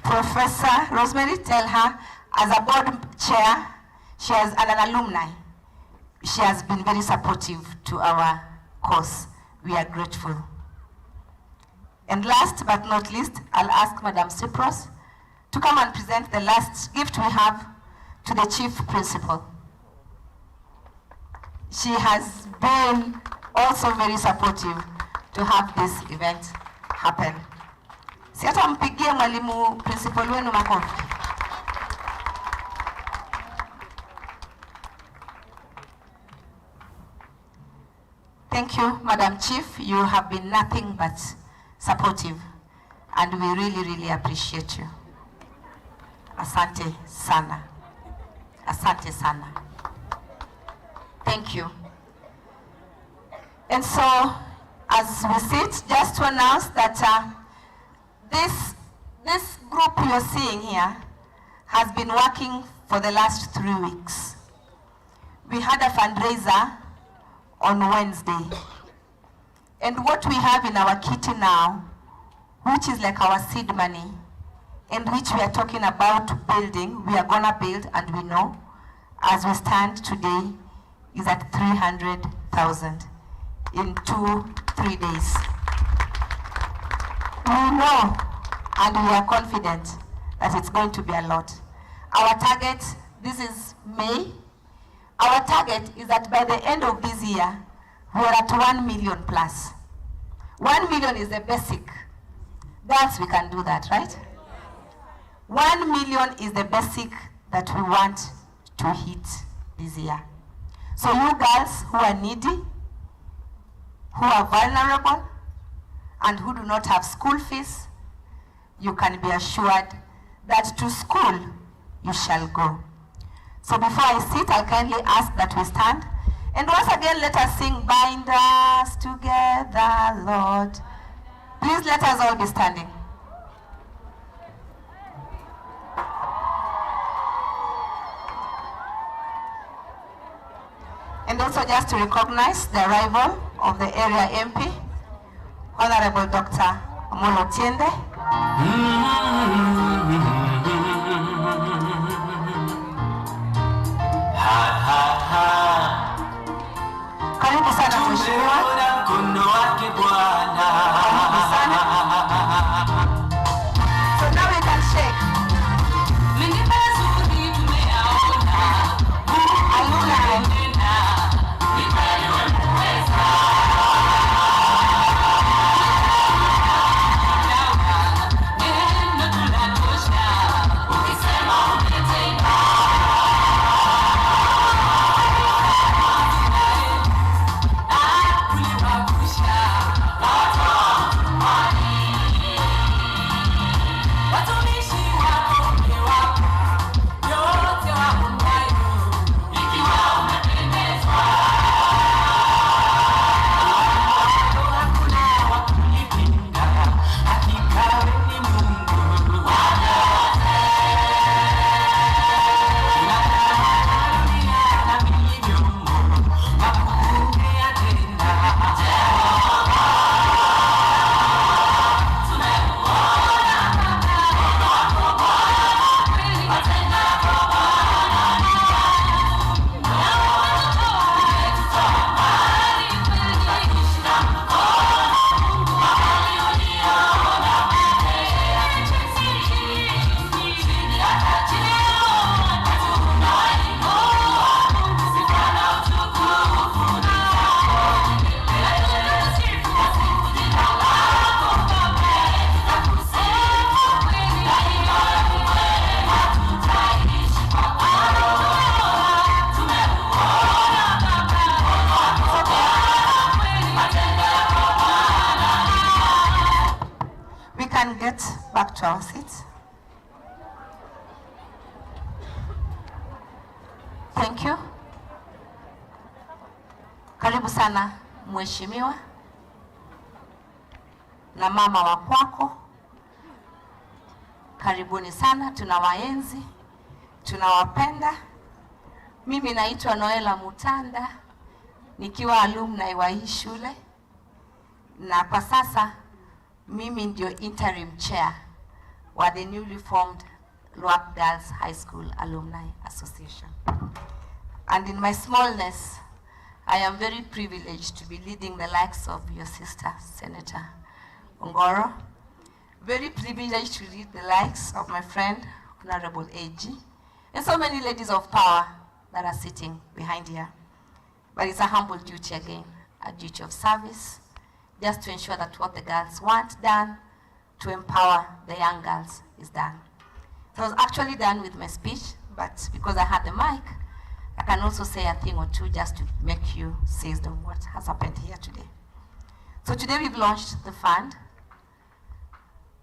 Professor Rosemary, tell her, as a board chair, she has an alumni. She has been very supportive to our course. We are grateful. And last but not least, I'll ask Madam Cyprus to come and present the last gift we have to the chief principal. She has been also very supportive to have this event happen. Si hata mpigie mwalimu principal wenu makofi. Thank you, Madam Chief. You have been nothing but supportive, and we really, really appreciate you. Asante sana. Asante sana. Thank you. And so, as we sit, just to announce that this group you're seeing here has been working for the last 3 weeks. We had a fundraiser on Wednesday. And what we have in our kitty now, which is like our seed money, and which we are talking about building, we are gonna build, and we know, as we stand today, is at 300,000 in 2-3 days. We know, and we are confident that it's going to be a lot. Our target, this is May, our target is that by the end of this year, we are at 1 million plus. 1 million is the basic. Girls, we can do that, right? 1 million is the basic that we want to hit this year. So you girls who are needy, who are vulnerable, and who do not have school fees, you can be assured that to school you shall go. So before I sit, I'll kindly ask that we stand. And once again, let us sing, Bind Us Together, Lord. Please let us all be standing. And also just to recognize the arrival of the area MP, Honorable Dr. Amolo Tiende. Karibu sana mheshimiwa. Karibu sana. So now we can shake. Alumni. Back to our seats. Thank you. Karibu sana mheshimiwa na mama wa kwako. Karibuni sana, tunawaenzi, tunawapenda. Mimi naitwa Noela Mutanda, nikiwa alumni wa hii shule, na kwa sasa mimi ndio interim chair wa the newly formed Luak Girls High School Alumni Association. And in my smallness, I am very privileged to be leading the likes of your sister, Senator Ongoro. Very privileged to lead the likes of my friend, Honorable AG, and so many ladies of power that are sitting behind here. But it's a humble duty again, a duty of service, just to ensure that what the girls want done, to empower the young girls, is done. So I was actually done with my speech, but because I had the mic, I can also say a thing or two just to make you seized on what has happened here today. So today we've launched the fund.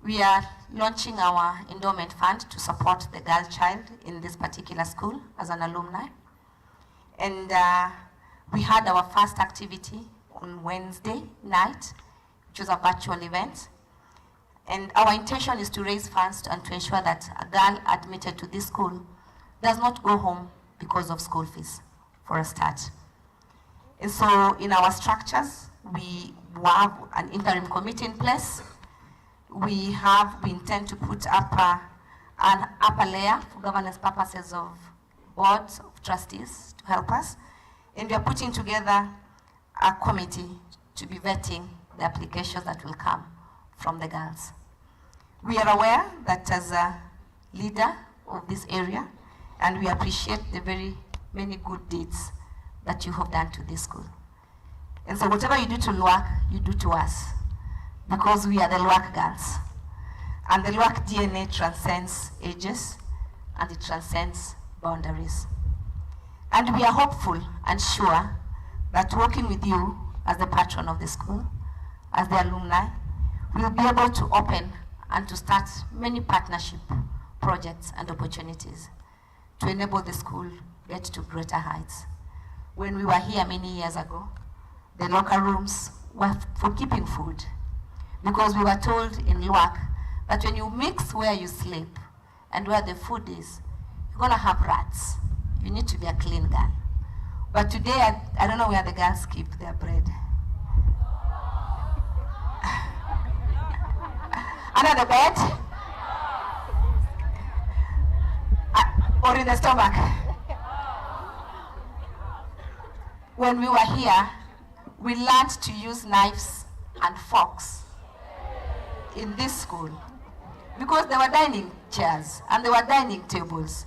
We are launching our endowment fund to support the girl child in this particular school as an alumni. And we had our first activity on Wednesday night, which was a virtual event. And our intention is to raise funds and to ensure that a girl admitted to this school does not go home because of school fees, for a start. And so in our structures, we have an interim committee in place. We intend to put up an upper layer for governance purposes of boards of trustees to help us. And we are putting together a committee to be vetting the applications that will come from the girls. We are aware that as a leader of this area, and we appreciate the very many good deeds that you have done to this school. And so whatever you do to Luak, you do to us, because we are the Luak girls. And the Luak DNA transcends ages, and it transcends boundaries. And we are hopeful and sure that working with you as the patron of the school, as the alumni, we'll be able to open and to start many partnership projects and opportunities to enable the school get to greater heights. When we were here many years ago, the locker rooms were for keeping food, because we were told in Luak that when you mix where you sleep and where the food is, you're gonna have rats. You need to be a clean girl. But today, I don't know where the girls keep their bread. Under the bed? Or in the stomach? When we were here, we learned to use knives and forks in this school, because there were dining chairs and there were dining tables.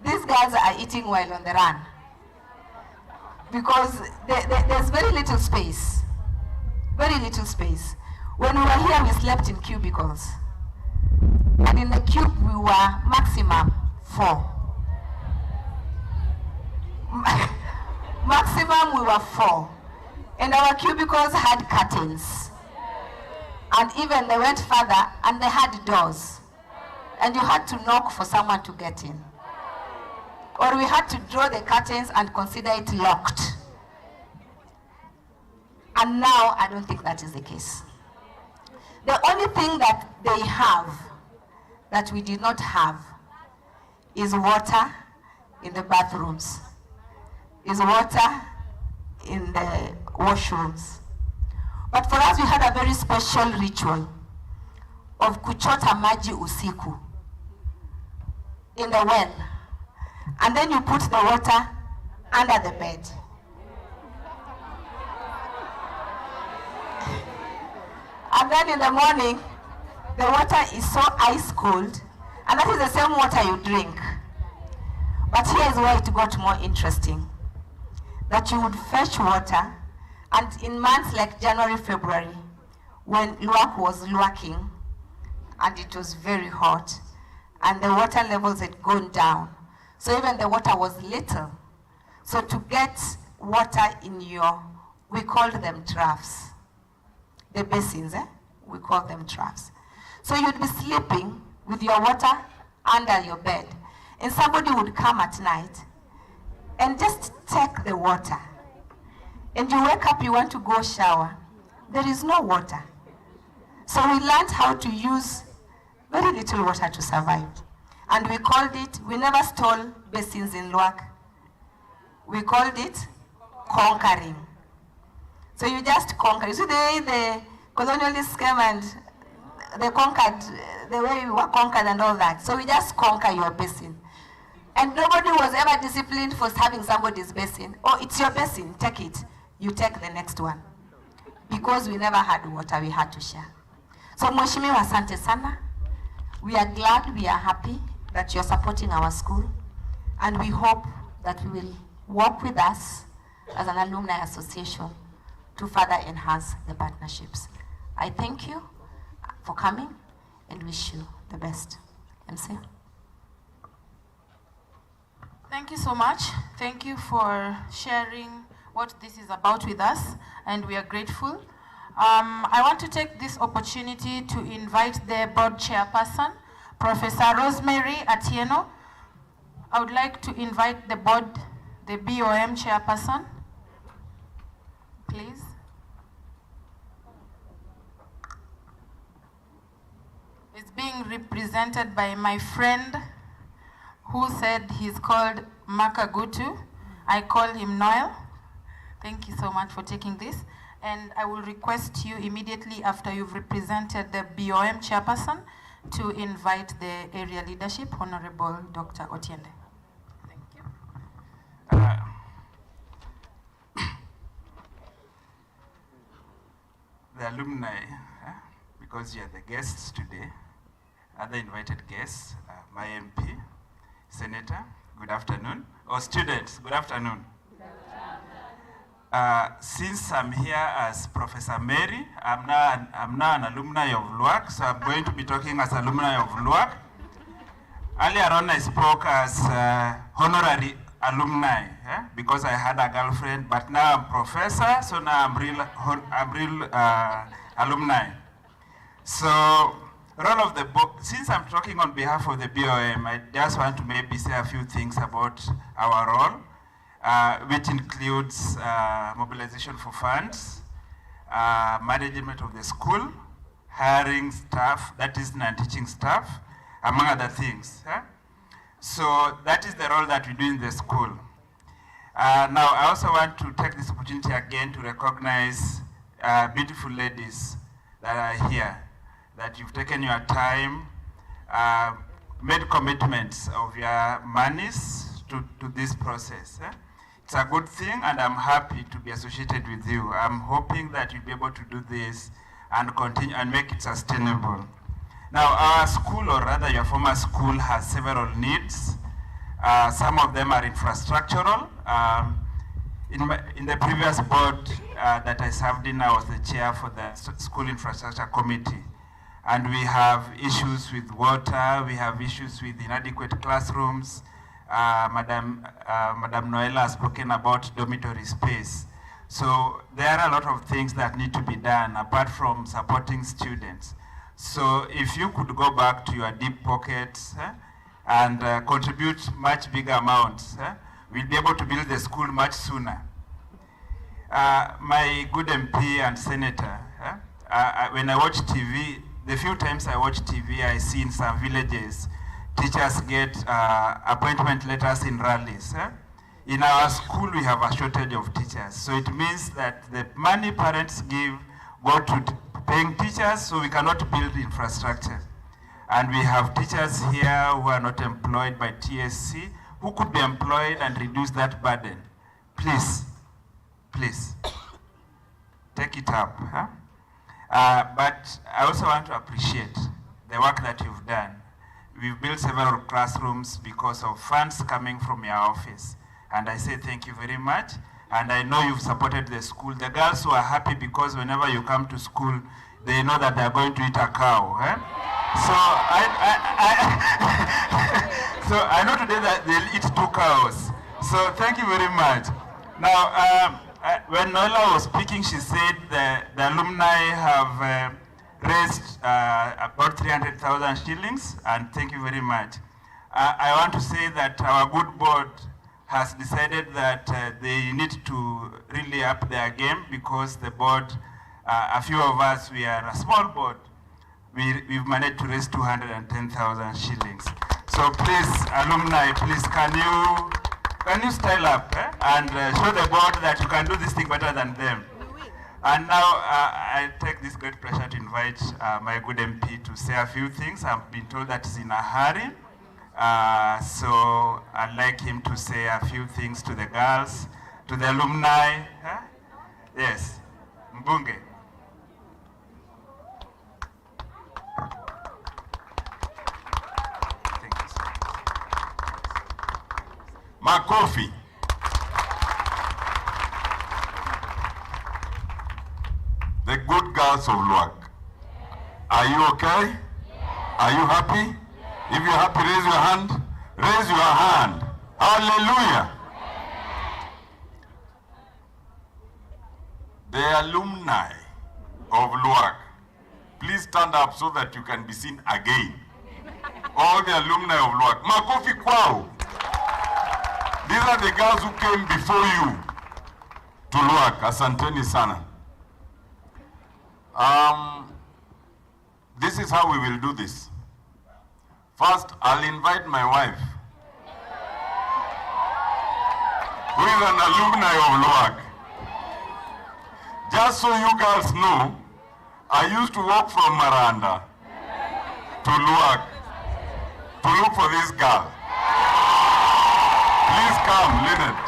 These girls are eating while on the run, because there's very little space, very little space. When we were here, we slept in cubicles, and in the cube we were maximum 4. Maximum we were 4, and our cubicles had curtains, and even they went further and they had doors, and you had to knock for someone to get in, or we had to draw the curtains and consider it locked. And now I don't think that is the case. The only thing that they have that we did not have is water in the bathrooms, is water in the washrooms. But for us, we had a very special ritual of kuchota maji usiku in the well. And then you put the water under the bed. And then in the morning, the water is so ice cold, and that is the same water you drink. But here is where it got more interesting. That you would fetch water, and in months like January, February, when Luak was luaking, and it was very hot, and the water levels had gone down, so even the water was little. So to get water in your, we called them troughs. The basins, we call them troughs. So you'd be sleeping with your water under your bed, and somebody would come at night and just take the water. And you wake up, you want to go shower. There is no water. So we learned how to use very little water to survive. And we called it, we never stole basins in Luak. We called it conquering. So you just conquer. You see the way the colonialists came and they conquered, the way we were conquered and all that. So we just conquer your basin. And nobody was ever disciplined for having somebody's basin. Oh, it's your basin, take it. You take the next one. Because we never had water, we had to share. So Mheshimiwa, asante sana. We are glad, we are happy that you're supporting our school. And we hope that you will work with us as an alumni association to further enhance the partnerships. I thank you for coming and wish you the best. MC. Thank you so much. Thank you for sharing what this is about with us, and we are grateful. I want to take this opportunity to invite the board chairperson, Professor Rosemary Atieno. I would like to invite the board, the BOM chairperson, please. It's being represented by my friend who said he's called Makagutu. I call him Noel. Thank you so much for taking this. And I will request you immediately after you've represented the BOM chairperson to invite the area leadership, Honorable Dr. Otiende. Thank you. The alumni, because you are the guests today, other invited guests, my MP, Senator, good afternoon. Or students, good afternoon. Since I'm here as Professor Mary, I'm now an alumni of LUAC, so I'm going to be talking as alumni of LUAC. Earlier on, I spoke as honorary alumni, because I had a girlfriend, but now I'm professor, so now I'm real alumni. So, role of the since I'm talking on behalf of the BOM, I just want to maybe say a few things about our role, which includes mobilization for funds, management of the school, hiring staff, that is non-teaching staff, among other things. So that is the role that we do in the school. Now, I also want to take this opportunity again to recognize beautiful ladies that are here, that you've taken your time, made commitments of your monies to this process. It's a good thing, and I'm happy to be associated with you. I'm hoping that you'll be able to do this and continue and make it sustainable. Now, our school, or rather your former school, has several needs. Some of them are infrastructural. In the previous board that I served in, I was the chair for the school infrastructure committee. And we have issues with water, we have issues with inadequate classrooms. Madam Noella has spoken about dormitory space. So there are a lot of things that need to be done apart from supporting students. So if you could go back to your deep pockets and contribute much bigger amounts, we'll be able to build the school much sooner. My good MP and senator, when I watch TV, the few times I watch TV, I see in some villages, teachers get appointment letters in rallies. In our school, we have a shortage of teachers. So it means that the money parents give go to paying teachers, so we cannot build infrastructure. And we have teachers here who are not employed by TSC, who could be employed and reduce that burden. Please, please, take it up. But I also want to appreciate the work that you've done. We've built several classrooms because of funds coming from your office. And I say thank you very much. And I know you've supported the school. The girls who are happy because whenever you come to school, they know that they're going to eat a cow. So so I know today that they'll eat 2 cows. So thank you very much. Now, when Nola was speaking, she said the alumni have raised about 300,000 shillings, and thank you very much. I want to say that our good board has decided that they need to really up their game, because the board, a few of us, we are a small board. We've managed to raise 210,000 shillings. So please, alumni, please can you Can you style up and show the board that you can do this thing better than them? And now I take this great pleasure to invite my good MP to say a few things. I've been told that he's in a hurry. So I'd like him to say a few things to the girls, to the alumni. Yes, Mbunge. Thank you, sir. Makofi. The good girls of Luak. Are you okay? Yes. Are you happy? Yes. If you're happy, raise your hand. Raise your hand. Hallelujah. Yes. The alumni of Luak, please stand up so that you can be seen again. All the alumni of Luak. Makofi kwao. These are the girls who came before you to Luak. Asanteni sana. This is how we will do this. First, I'll invite my wife, who is an alumni of Luak. Just so you girls know, I used to walk from Maranda to Luak to look for this girl. Please come, Lynette.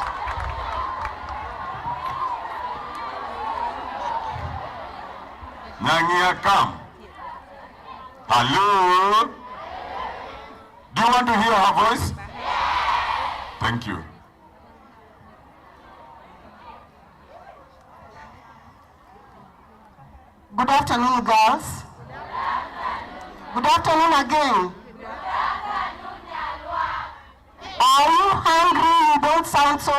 Nyangia, come. Hello? Do you want to hear her voice? Thank you. Good afternoon, girls. Good afternoon again. Are you hungry? You don't sound so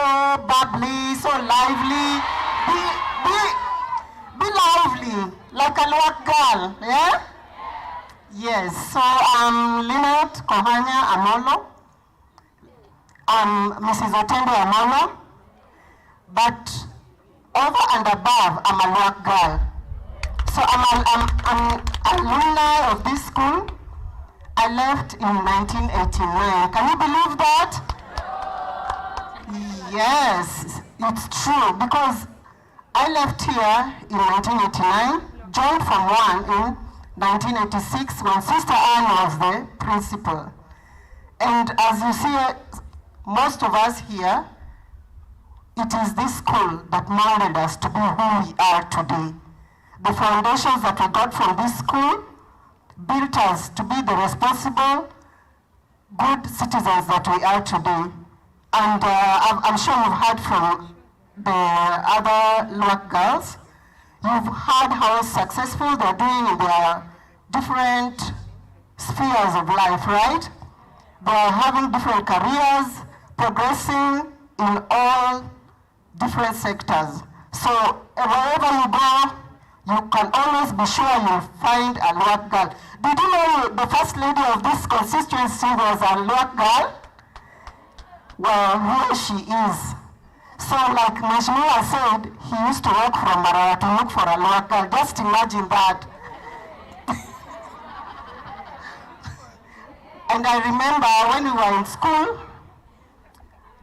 bubbly, so lively. Be lively, like a Luak girl, yeah? Yes, so I'm Lynette Kohanya Amolo. I'm Mrs. Otende Amolo. But over and above, I'm a Luak girl. So I'm alumni of this school. I left in 1989. Can you believe that? Yes, it's true, because I left here in 1989, joined Form 1 in 1986 when Sister Anne was the principal. And as you see, most of us here, it is this school that molded us to be who we are today. The foundations that we got from this school built us to be the responsible, good citizens that we are today. And I'm sure you've heard from the other Luak girls. You've heard how successful they're doing in their different spheres of life, right? They're having different careers, progressing in all different sectors. So wherever you go, you can always be sure you'll find a Luak girl. Did you know the first lady of this constituency was a Luak girl? Well, here she is. So like Mheshimiwa said, he used to walk from Marara to look for a Luak girl. Just imagine that. And I remember when we were in school,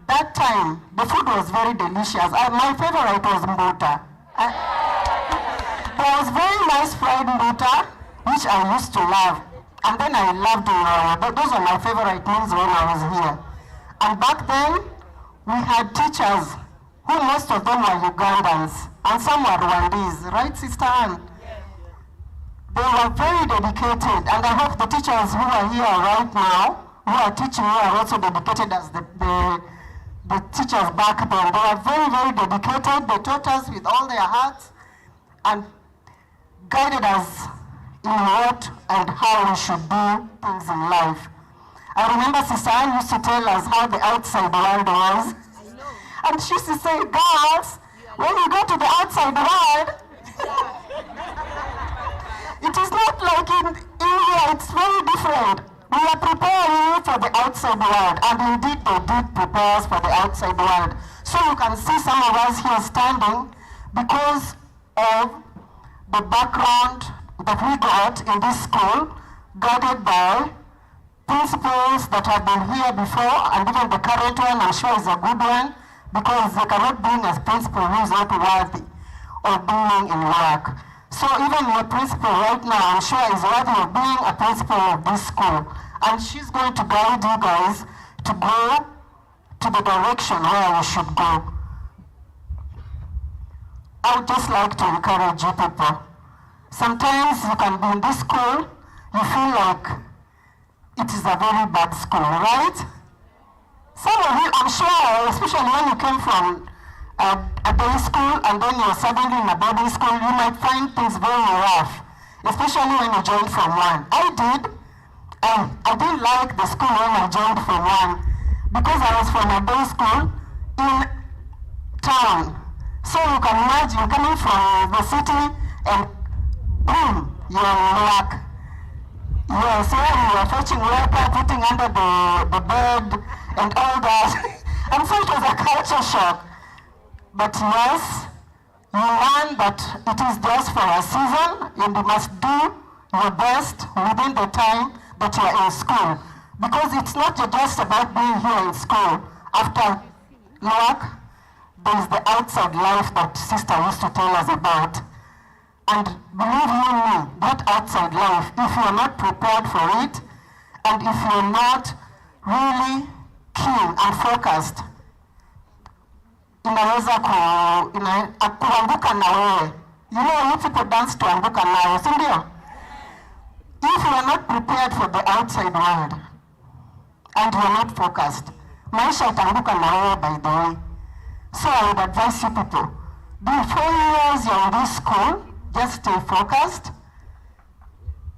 that time, the food was very delicious. My favorite was mbuta. There was very nice fried mbuta, which I used to love. And then I loved it. Those were my favorite meals when I was here. And back then, we had teachers who most of them were Ugandans, and some were Rwandese, right, Sister Anne? They were very dedicated, and I hope the teachers who are here right now, who are teaching here, are also dedicated as the teachers back then. They were very, very dedicated. They taught us with all their hearts and guided us in what and how we should do things in life. I remember Sister Anne used to tell us how the outside world was. And she used to say, girls, when you go to the outside world, it is not like in here, it's very different. We are preparing you for the outside world, and indeed they did prepare us for the outside world. So you can see some of us here standing because of the background that we got in this school, guided by principals that have been here before, and even the current one, I'm sure is a good one, because they cannot bring a principal who is not worthy of being in work. So even your principal right now, I'm sure is worthy of being a principal of this school. And she's going to guide you guys to go to the direction where you should go. I would just like to encourage you people. Sometimes you can be in this school, you feel like it is a very bad school, right? Some of you, I'm sure, especially when you came from a day school and then you're suddenly in a boarding school, you might find things very rough, especially when you joined from one. I did. I didn't like the school when I joined from one because I was from a day school in town. So you can imagine coming from the city and boom, you're in work. Yes, where you were fetching water, putting under the bed and all that. And so it was a culture shock. But yes, you learn that it is just for a season and you must do your best within the time that you are in school. Because it's not just about being here in school. After work, there is the outside life that sister used to tell us about. And believe you me, that outside life, if you are not prepared for it, and if you are not really keen and focused, inaweza kuanguka na wewe. You know, you people dance to anguka nayo, si ndio? If you are not prepared for the outside world, and you are not focused, maisha itaanguka na wewe by the way. So I would advise you people, before years you're in this school, just stay focused,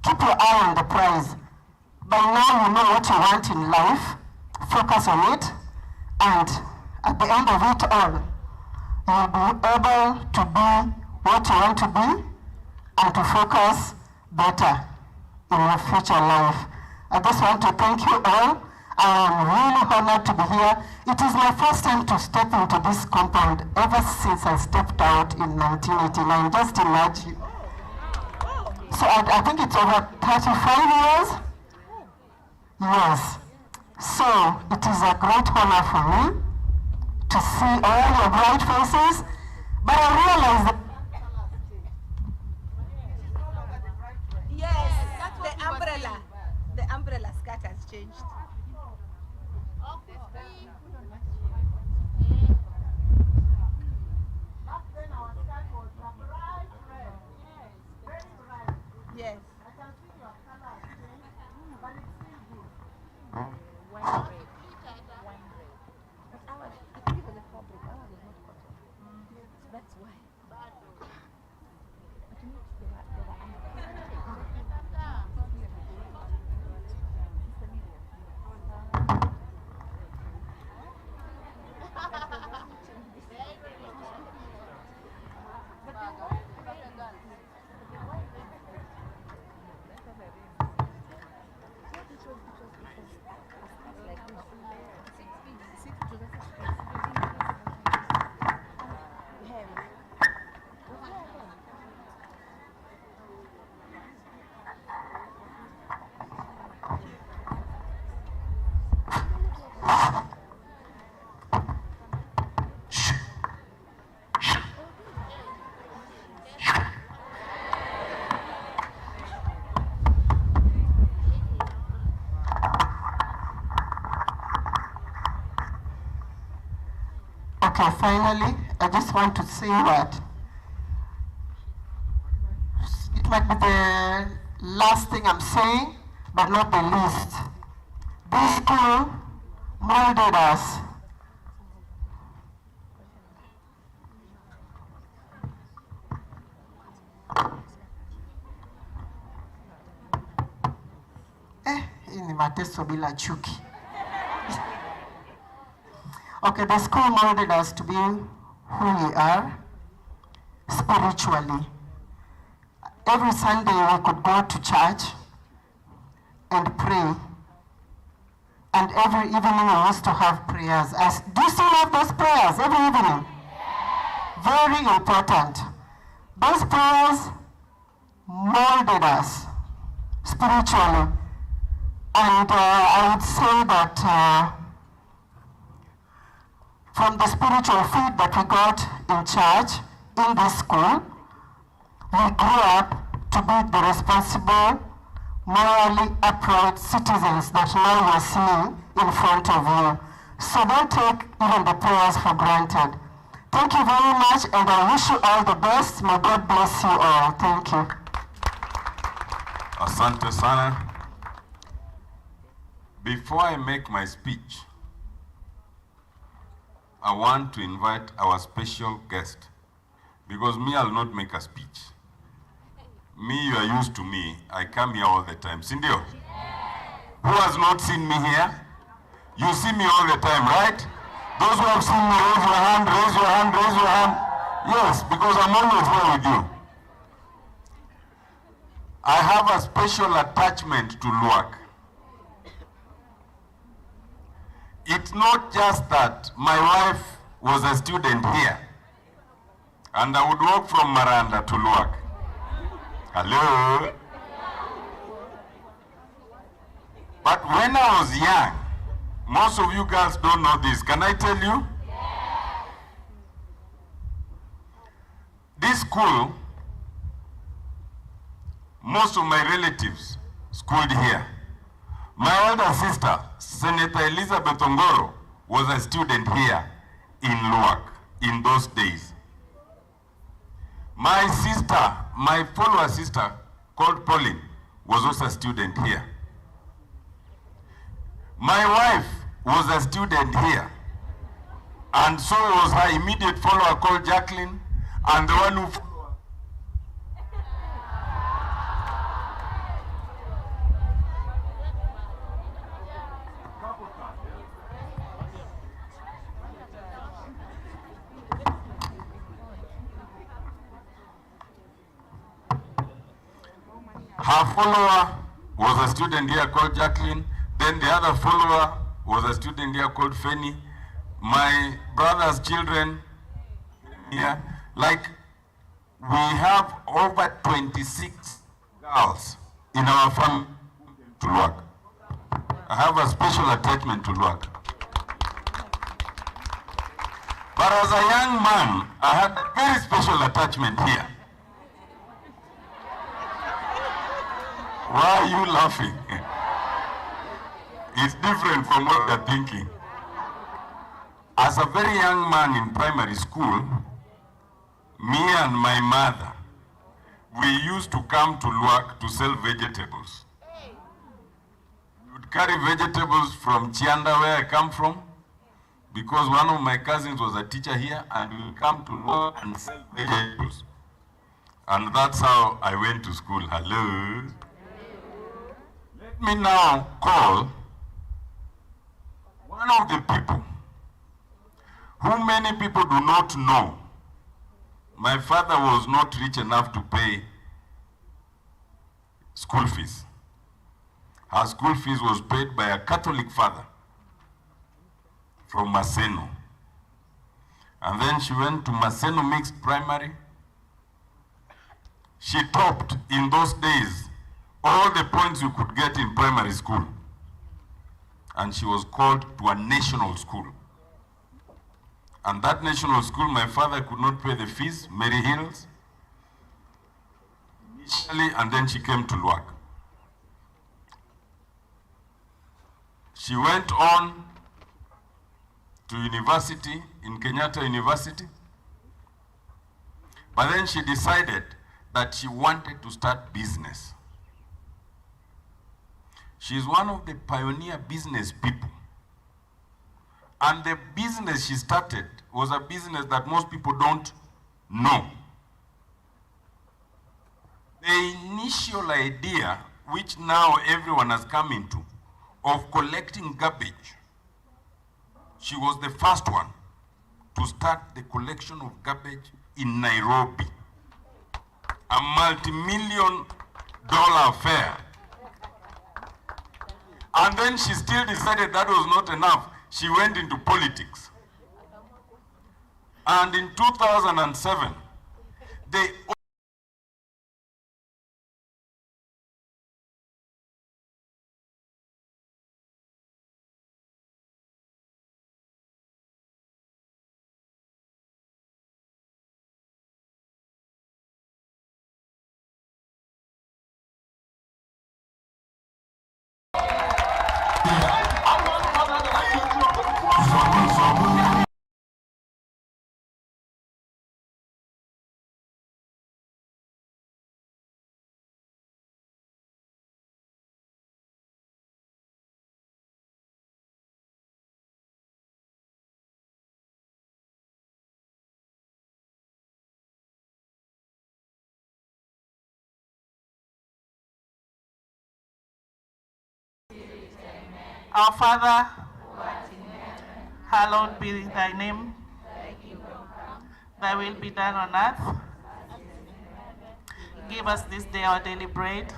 keep your eye on the prize. By now you know what you want in life, focus on it, and at the end of it all, you'll be able to be what you want to be and to focus better in your future life. I just want to thank you all. I am really honored to be here. It is my first time to step into this compound ever since I stepped out in 1989. Just imagine. So I think it's over 35 years. Yes. So it is a great honor for me to see all your bright faces. But I realize that Yes, the umbrella skirt has changed. Yes. That's why. Okay, finally, I just want to say that it might be the last thing I'm saying, but not the least. This school molded us. Hii ni mateso bila chuki. Okay, the school molded us to be who we are spiritually. Every Sunday we could go to church and pray. And every evening we used to have prayers. Do you still have those prayers every evening? Very important. Those prayers molded us spiritually. And I would say that from the spiritual feed that we got in church, in this school, we grew up to be the responsible, morally upright citizens that now you're seeing in front of you. So don't take even the prayers for granted. Thank you very much, and I wish you all the best. May God bless you all. Thank you. Asante sana. Before I make my speech, I want to invite our special guest, because me, I'll not make a speech. Me, you are used to me. I come here all the time. Sindio? Who has not seen me here? You see me all the time, right? Those who have seen me, raise your hand, raise your hand, raise your hand. Yes, because I'm always here with you. I have a special attachment to Luak. It's not just that my wife was a student here, and I would walk from Maranda to Luak. Hello? But when I was young, most of you girls don't know this. Can I tell you? This school, most of my relatives schooled here. My elder sister, Senator Elizabeth Ongoro, was a student here in Luak in those days. My sister, my follower sister, called Pauline, was also a student here. My wife was a student here, and so was her immediate follower called Jacqueline, and the one who her follower was a student here called Jacqueline. Then the other follower was a student here called Fanny. My brother's children here, like we have over 26 girls in our family to Luak. I have a special attachment to Luak. But as a young man, I had a very special attachment here. Why are you laughing? It's different from what you're thinking. As a very young man in primary school, me and my mother, we used to come to Luak to sell vegetables. We would carry vegetables from Chianda, where I come from, because one of my cousins was a teacher here, and we would come to Luak and sell vegetables. And that's how I went to school. Hello? Let me now call one of the people who many people do not know. My father was not rich enough to pay school fees. Her school fees was paid by a Catholic father from Maseno. And then she went to Maseno Mixed Primary. She topped, in those days, all the points you could get in primary school. And she was called to a national school. And that national school, my father could not pay the fees, Mary Hills, initially, and then she came to Luak. She went on to university, in Kenyatta University, but then she decided that she wanted to start business. She's one of the pioneer business people. And the business she started was a business that most people don't know. The initial idea, which now everyone has come into, of collecting garbage, she was the first one to start the collection of garbage in Nairobi. A multi-million-dollar affair. And then she still decided that was not enough. She went into politics. And in 2007, they Our Father, hallowed be thy name. Thy will be done on earth. Give us this day our daily bread,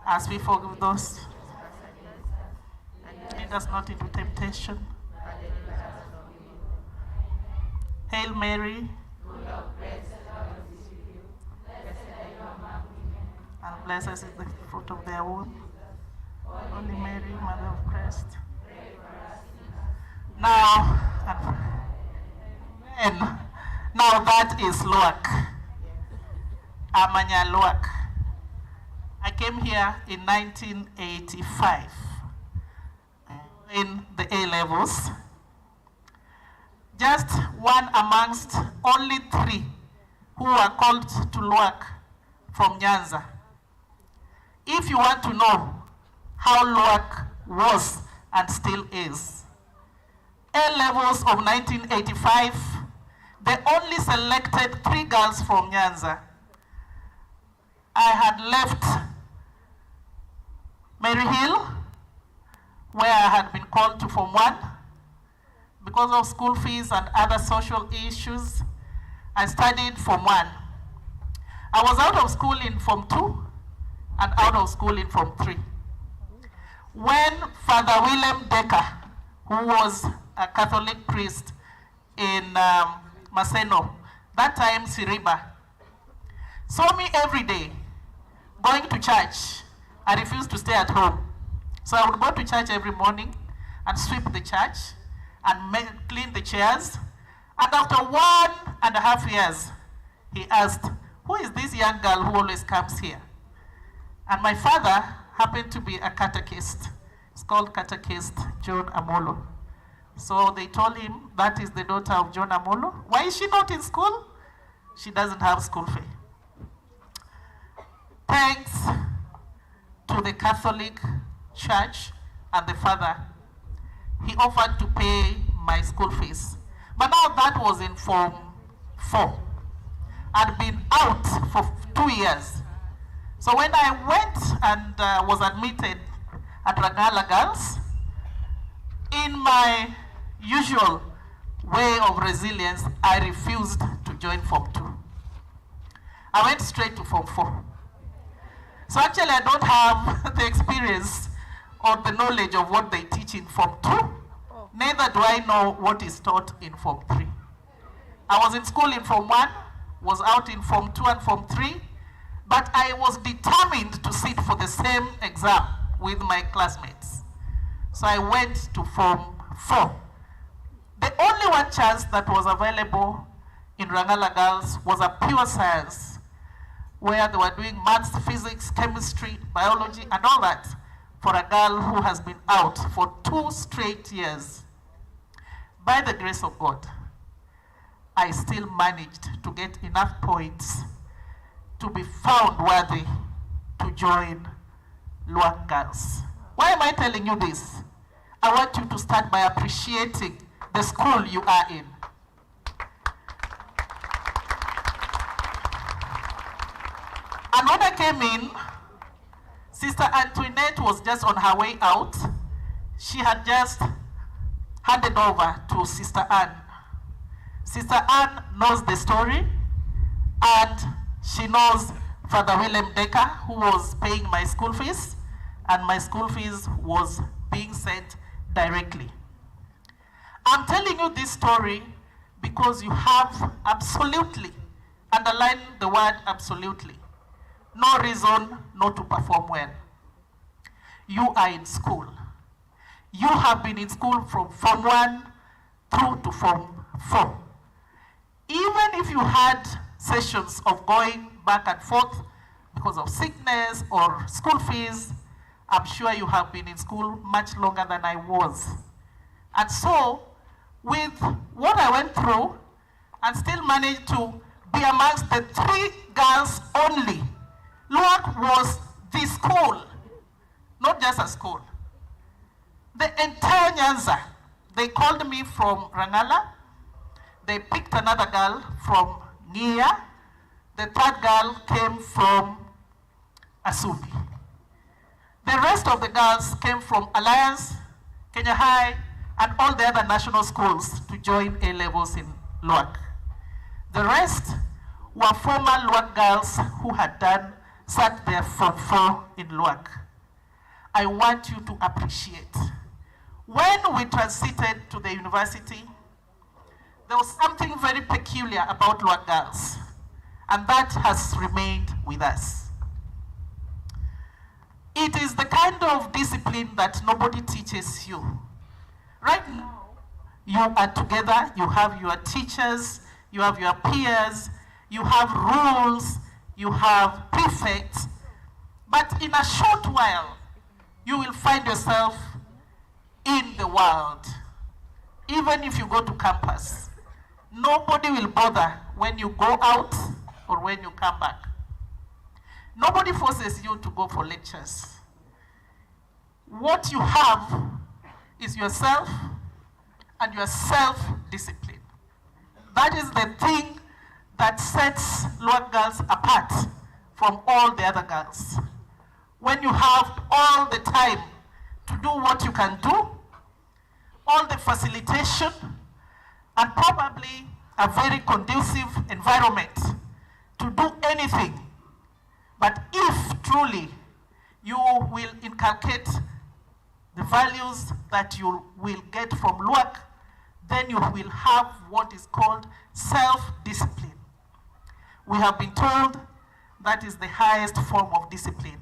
as we forgive those. Lead us not into temptation. Hail Mary, and blessed is the fruit of their womb. Holy Mary, Mother of Christ. Now, and now that is Luak. Amanya Luak. I came here in 1985 in the A levels. Just one amongst only 3 who were called to Luak from Nyanza. If you want to know how Luak was and still is, A levels of 1985, they only selected 3 girls from Nyanza. I had left Mary Hill, where I had been called to Form 1. Because of school fees and other social issues, I studied Form 1. I was out of school in Form 2 and out of school in Form 3. When Father William Decker, who was a Catholic priest in Maseno, that time Siriba, saw me every day going to church. I refused to stay at home. So I would go to church every morning and sweep the church and clean the chairs. And after 1.5 years, he asked, who is this young girl who always comes here? And my father happened to be a catechist. It's called Catechist John Amolo. So they told him, that is the daughter of John Amolo. Why is she not in school? She doesn't have school fee. Thanks to the Catholic Church and the father, he offered to pay my school fees. But now that was in Form 4. I'd been out for 2 years. So when I went and was admitted at Rangala Girls, in my usual way of resilience, I refused to join Form 2. I went straight to Form 4. So actually I don't have the experience or the knowledge of what they teach in Form 2. Neither do I know what is taught in Form 3. I was in school in Form 1, was out in Form 2 and Form 3, but I was determined to sit for the same exam with my classmates. So I went to Form 4. The only one chance that was available in Rangala Girls was a pure science, where they were doing maths, physics, chemistry, biology, and all that for a girl who has been out for 2 straight years. By the grace of God, I still managed to get enough points to be found worthy to join Luak Girls. Why am I telling you this? I want you to start by appreciating the school you are in. And when I came in, Sister Antoinette was just on her way out. She had just handed over to Sister Anne. Sister Anne knows the story, and she knows Father William Decker, who was paying my school fees, and my school fees was being sent directly. I'm telling you this story because you have absolutely, underline the word absolutely, no reason not to perform well. You are in school. You have been in school from Form 1 through to Form 4. Even if you had sessions of going back and forth because of sickness or school fees, I'm sure you have been in school much longer than I was. And so, with what I went through, and still managed to be amongst the 3 girls only. Luak was the school, not just a school. The entire Nyanza, they called me from Rangala. They picked another girl from Nia. The 3rd girl came from Asubi. The rest of the girls came from Alliance, Kenya High, and all the other national schools to join A-levels in LUAC. The rest were former LUAC girls who had sat there Form 4 in LUAC. I want you to appreciate. When we transited to the university, there was something very peculiar about LUAC girls, and that has remained with us. It is the kind of discipline that nobody teaches you. Right now, you are together, you have your teachers, you have your peers, you have rules, you have prefects, but in a short while, you will find yourself in the world. Even if you go to campus, nobody will bother when you go out or when you come back. Nobody forces you to go for lectures. What you have is yourself and your self-discipline. That is the thing that sets LUAC girls apart from all the other girls. When you have all the time to do what you can do, all the facilitation, and probably a very conducive environment to do anything. But if truly you will inculcate the values that you will get from LUAC, then you will have what is called self-discipline. We have been told that is the highest form of discipline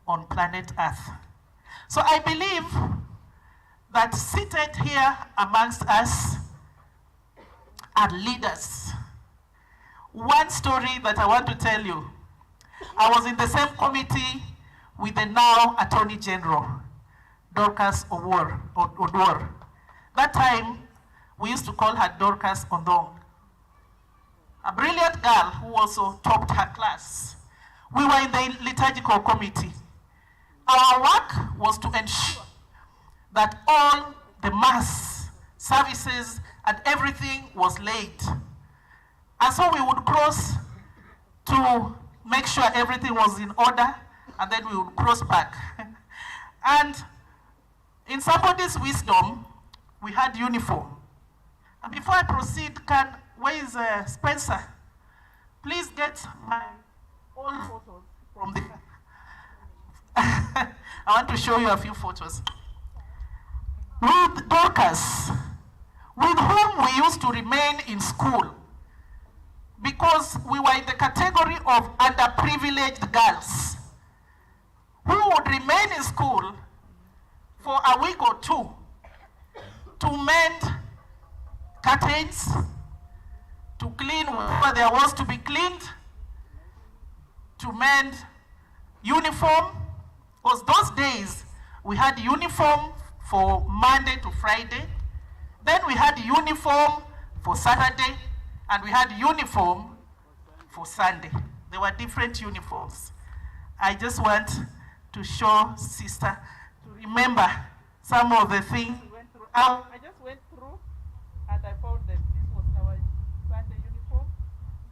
on planet Earth. So I believe that seated here amongst us are leaders. One story that I want to tell you, I was in the same committee with the now Attorney General, Dorcas Odwor. That time, we used to call her Dorcas Ondong. A brilliant girl who also topped her class. We were in the liturgical committee. Our work was to ensure that all the mass services and everything was laid. And so we would cross to make sure everything was in order, and then we would cross back. And in somebody's wisdom, we had uniform. And before I proceed, where is Spencer? Please get my old photos from the I want to show you a few photos. With Dorcas, with whom we used to remain in school, because we were in the category of underprivileged girls, who would remain in school for a week or two to mend curtains, to clean whatever there was to be cleaned, to mend uniform. Because those days, we had uniform for Monday to Friday, then we had uniform for Saturday, and we had uniform for Sunday. There were different uniforms. I just want to show sister, to remember some of the things we went through. I just went through and I found that this was our Sunday uniform.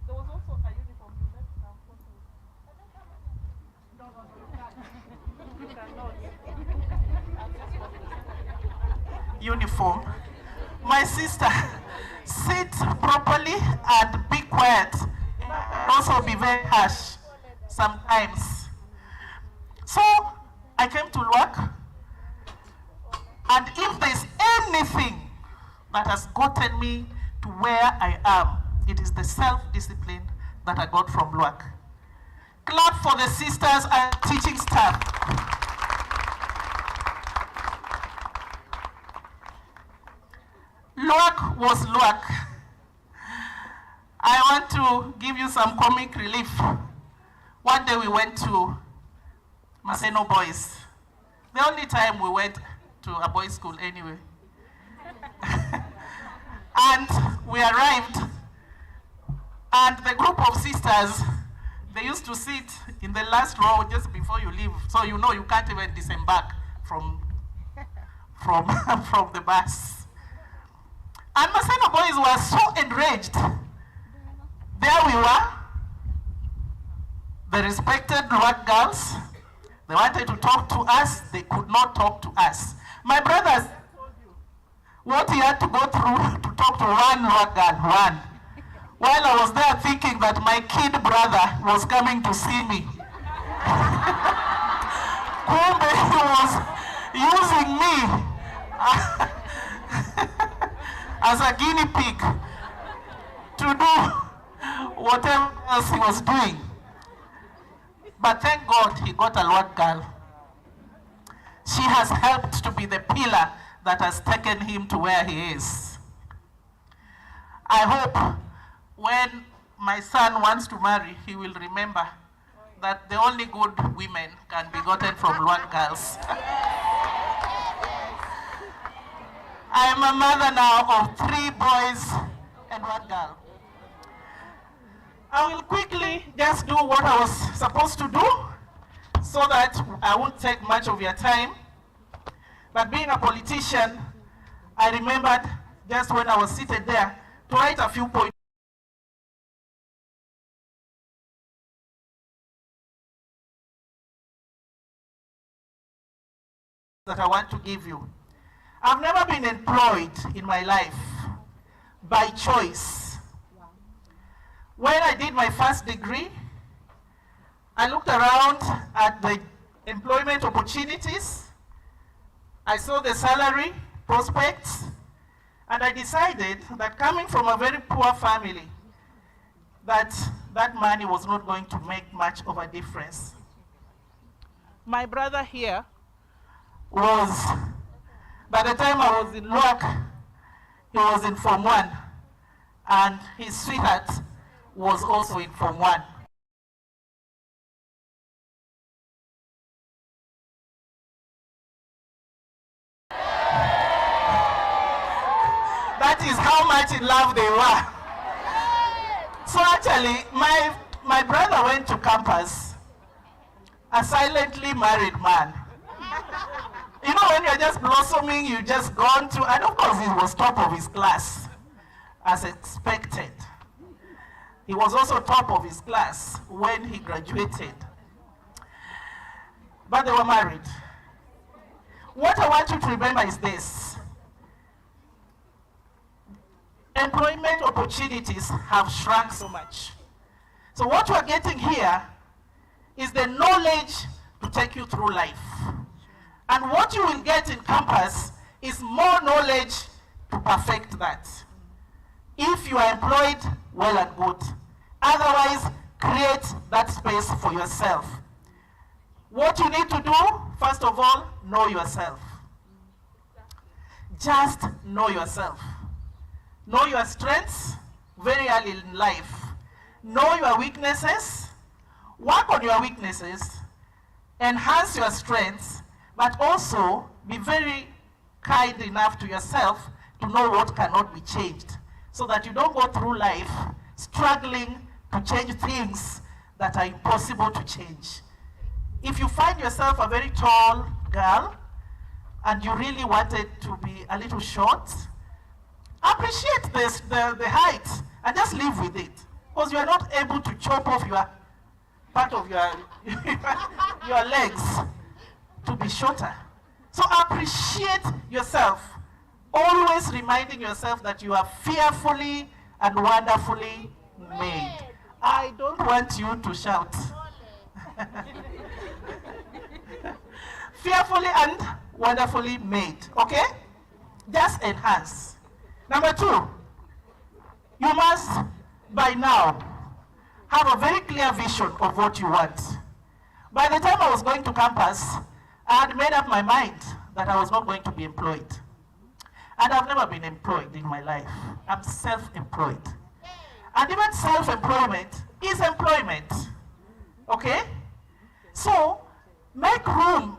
There was also a uniform you left some photos. You cannot. Uniform. My sister, sit properly and be quiet. Also be very harsh sometimes. So I came to LUAC, and if there's anything that has gotten me to where I am, it is the self-discipline that I got from LUAC. Clap for the sisters and teaching staff. LUAC was LUAC. I want to give you some comic relief. One day we went to Maseno Boys. The only time we went to a boys' school anyway. And we arrived, and the group of sisters, they used to sit in the last row just before you leave, so you know you can't even disembark from the bus. And Maseno Boys were so enraged. There we were, the respected LUAC girls, They wanted to talk to us, they could not talk to us. My brothers, what he had to go through to talk to one girl. While I was there thinking that my kid brother was coming to see me. Kumbe he was using me as a guinea pig to do whatever else he was doing. But thank God he got a Lord girl. She has helped to be the pillar that has taken him to where he is. I hope when my son wants to marry, he will remember that the only good women can be gotten from Lord girls. I am a mother now of 3 boys and 1 girl. I will quickly just do what I was supposed to do so that I won't take much of your time. But being a politician, I remembered just when I was seated there to write a few points. That I want to give you. I've never been employed in my life by choice. When I did my first degree, I looked around at the employment opportunities. I saw the salary prospects, and I decided that coming from a very poor family, that money was not going to make much of a difference. My brother here was, by the time I was in LUAC, he was in Form 1, and his sweetheart was also in Form 1. That is how much in love they were. So actually, my brother went to campus, a silently married man. You know, when you're just blossoming, you just gone to, and of course he was top of his class, as expected. He was also top of his class when he graduated. But they were married. What I want you to remember is this. Employment opportunities have shrunk so much. So what we're getting here is the knowledge to take you through life. And what you will get in campus is more knowledge to perfect that. If you are employed, well and good. Otherwise, create that space for yourself. What you need to do, first of all, know yourself. Just know yourself. Know your strengths very early in life. Know your weaknesses. Work on your weaknesses. Enhance your strengths, but also be very kind enough to yourself to know what cannot be changed, so that you don't go through life struggling to change things that are impossible to change. If you find yourself a very tall girl and you really wanted to be a little short, appreciate the height and just live with it, because you are not able to chop off your part of your legs to be shorter. So appreciate yourself, always reminding yourself that you are fearfully and wonderfully made. I don't want you to shout. Fearfully and wonderfully made, okay? Just enhance. Number 2, you must, by now, have a very clear vision of what you want. By the time I was going to campus, I had made up my mind that I was not going to be employed. And I've never been employed in my life. I'm self-employed. And even self-employment is employment, okay? So, make room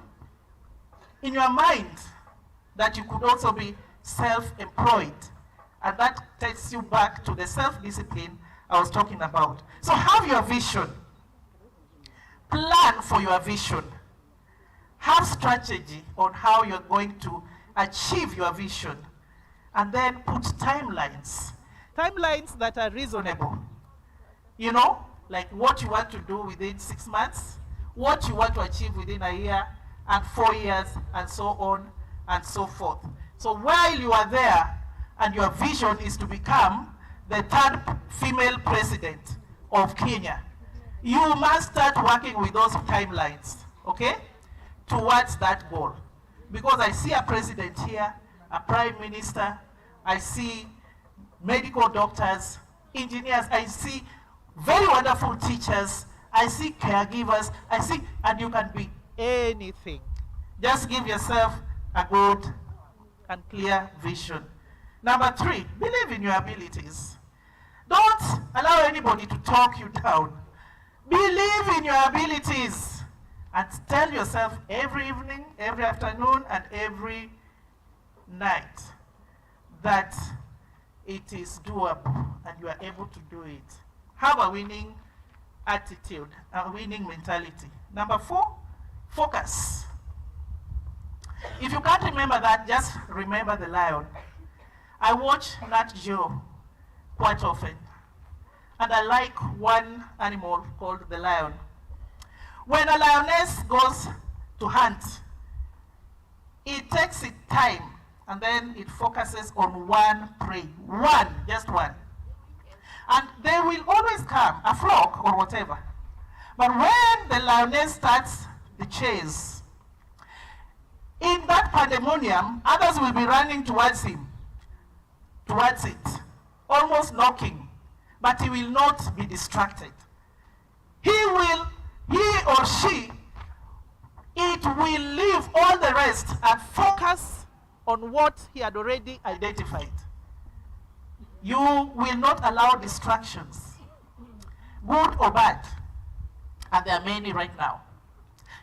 in your mind that you could also be self-employed. And that takes you back to the self-discipline I was talking about. So have your vision. Plan for your vision. Have strategy on how you're going to achieve your vision. And then put timelines. Timelines that are reasonable. You know, like what you want to do within 6 months, what you want to achieve within a year and 4 years and so on and so forth. So while you are there and your vision is to become the 3rd female president of Kenya, you must start working with those timelines, okay, towards that goal. Because I see a president here, a prime minister, I see medical doctors, engineers, I see very wonderful teachers, I see caregivers, I see, and you can be anything. Just give yourself a good and clear vision. Number 3, believe in your abilities. Don't allow anybody to talk you down. Believe in your abilities and tell yourself every evening, every afternoon, and every night that it is doable and you are able to do it. Have a winning attitude, a winning mentality. Number 4, focus. If you can't remember that, just remember the lion. I watch Nat Geo quite often, and I like one animal called the lion. When a lioness goes to hunt, it takes its time, and then it focuses on one prey, just one. And they will always come, a flock or whatever. But when the lioness starts the chase, in that pandemonium, others will be running towards him, towards it, almost knocking, but he will not be distracted. He or she, it will leave all the rest and focus on what he had already identified. You will not allow distractions, good or bad, and there are many right now.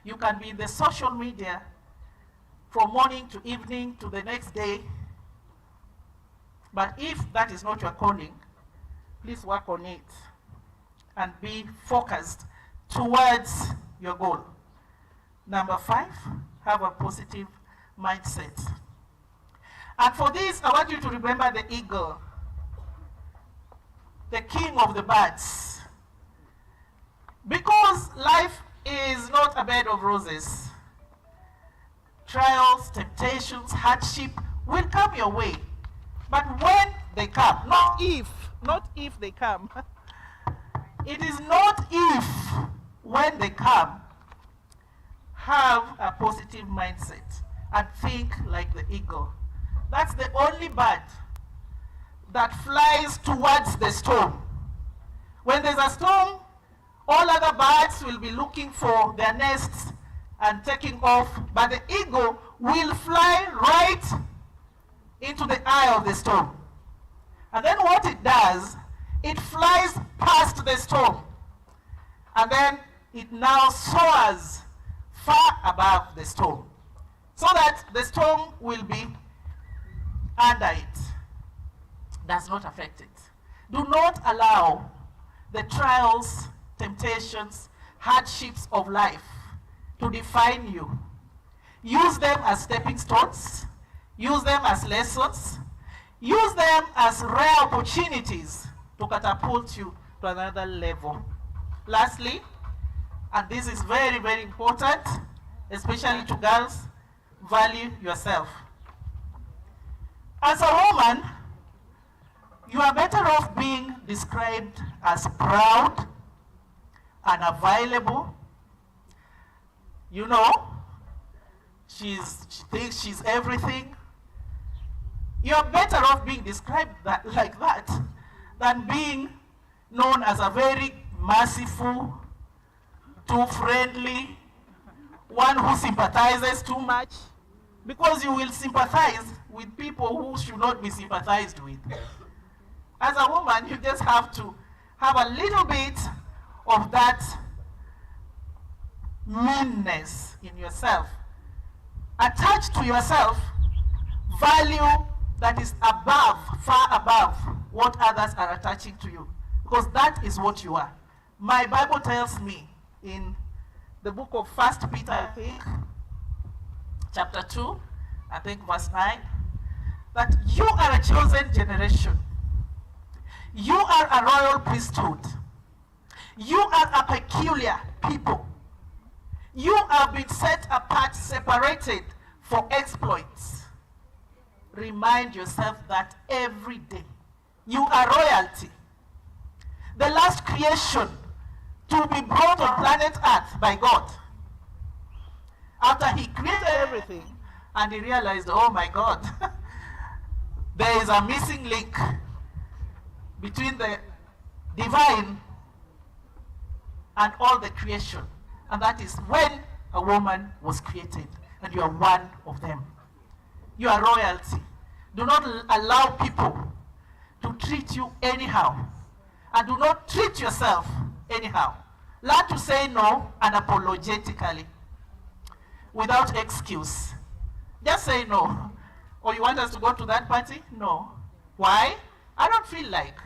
You can be in the social media from morning to evening to the next day, but if that is not your calling, please work on it and be focused towards your goal. Number 5, have a positive mindset. And for this, I want you to remember the eagle, the king of the birds. Because life is not a bed of roses. Trials, temptations, hardship will come your way. But when they come, not if they come. It is not if, when they come, have a positive mindset and think like the eagle. That's the only bird that flies towards the storm. When there's a storm, all other birds will be looking for their nests and taking off, but the eagle will fly right into the eye of the storm. And then what it does, it flies past the storm, and then it now soars far above the storm, so that the storm will be under it, does not affect it. Do not allow the trials, temptations, hardships of life to define you. Use them as stepping stones, use them as lessons, use them as rare opportunities to catapult you to another level. Lastly, and this is very, very important, especially to girls, value yourself. As a woman, you are better off being described as proud and available. You know, she thinks she's everything. You're better off being described like that than being known as a very merciful, too friendly, one who sympathizes too much, because you will sympathize with people who should not be sympathized with. As a woman, you just have to have a little bit of that meanness in yourself. Attach to yourself value that is above, far above what others are attaching to you, because that is what you are. My Bible tells me in the book of 1 Peter, I think, chapter 2, I think verse 9, that you are a chosen generation. You are a royal priesthood. You are a peculiar people. You have been set apart, separated for exploits. Remind yourself that every day. You are royalty. The last creation to be brought on planet Earth by God. After he created everything, and he realized, oh my God, there is a missing link between the divine and all the creation. And that is when a woman was created, and you are one of them. You are royalty. Do not allow people to treat you anyhow. And do not treat yourself anyhow. Learn to say no unapologetically, without excuse. Just say no. Or you want us to go to that party? No. Why? I don't feel like.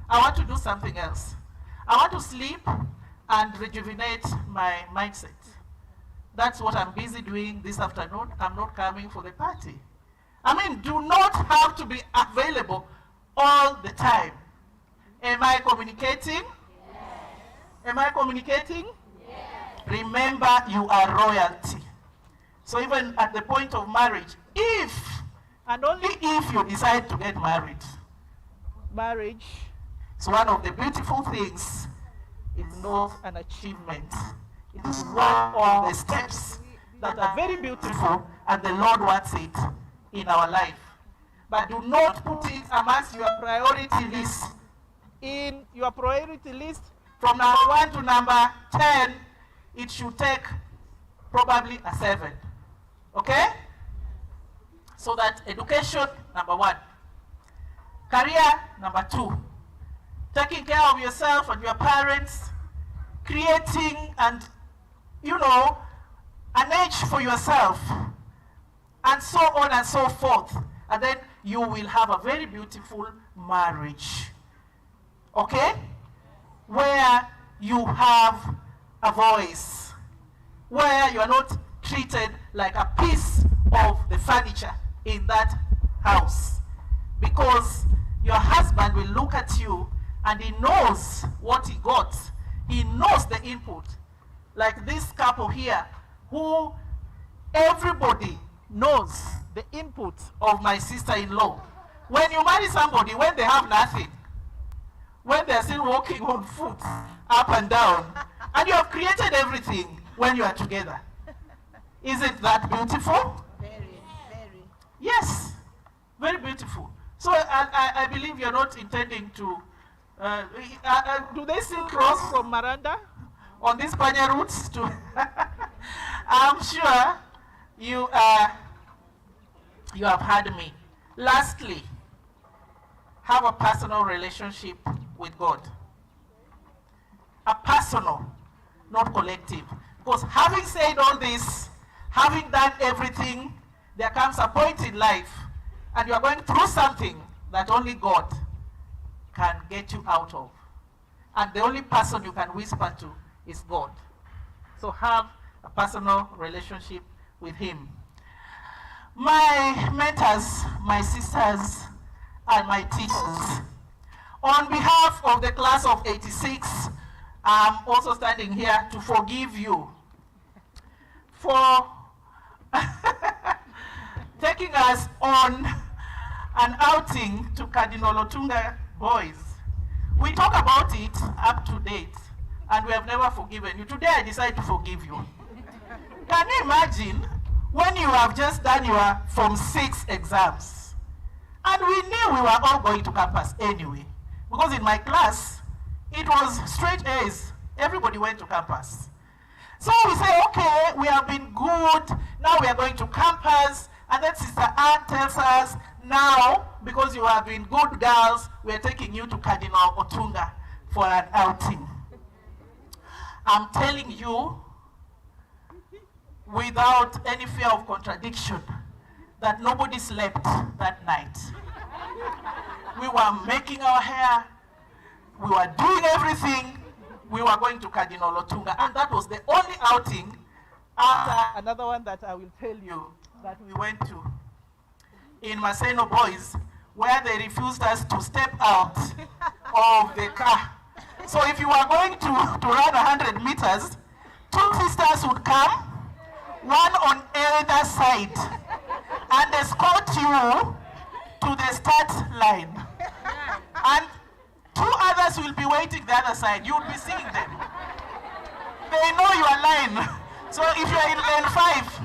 I want to do something else. I want to sleep and rejuvenate my mindset. That's what I'm busy doing this afternoon. I'm not coming for the party. I mean, do not have to be available all the time. Am I communicating? Yes. Am I communicating? Yes. Remember, you are royalty. So even at the point of marriage, if, and only if you decide to get married, marriage is one of the beautiful things. It's not an achievement. It is one of the steps that are very beautiful, and the Lord wants it in our life. But do not put it amongst your priority list. In your priority list, from number 1 to number 10, it should take probably a 7. Okay? So that education, number 1. Career, number 2. Taking care of yourself and your parents, creating and, an age for yourself, and so on and so forth. And then you will have a very beautiful marriage. Okay? Where you have a voice. Where you are not treated like a piece of the furniture in that house. Because your husband will look at you and he knows what he got. He knows the input. Like this couple here, who everybody knows the input of my sister-in-law. When you marry somebody, when they have nothing, when they're still walking on foot, up and down, and you have created everything when you are together. Isn't that beautiful? Very, very. Yes, very beautiful. So I believe you're not intending to, do they still cross from Miranda on these Panya routes to, I'm sure you have heard me. Lastly, have a personal relationship with God. A personal, not collective. Because having said all this, having done everything, there comes a point in life and you are going through something that only God can get you out of. And the only person you can whisper to is God. So have a personal relationship with Him. My mentors, my sisters, and my teachers, on behalf of the class of 86, I'm also standing here to forgive you for taking us on an outing to Cardinal Otunga boys. We talk about it up to date, and we have never forgiven you. Today I decide to forgive you. Can you imagine when you have just done your Form 6 exams, and we knew we were all going to campus anyway, because in my class, it was straight A's. Everybody went to campus. So we say, okay, we have been good, now we are going to campus, and then Sister Anne tells us, now, because you have been good girls, we are taking you to Cardinal Otunga for an outing. I'm telling you, without any fear of contradiction, that nobody slept that night. We were making our hair, we were doing everything, we were going to Cardinal Otunga, and that was the only outing after another one that I will tell you that we went to in Maseno Boys, where they refused us to step out of the car. So if you are going to run 100 meters, two sisters would come, one on either side, and escort you to the start line. And two others will be waiting the other side. You'll be seeing them. They know your line. So if you're in lane 5,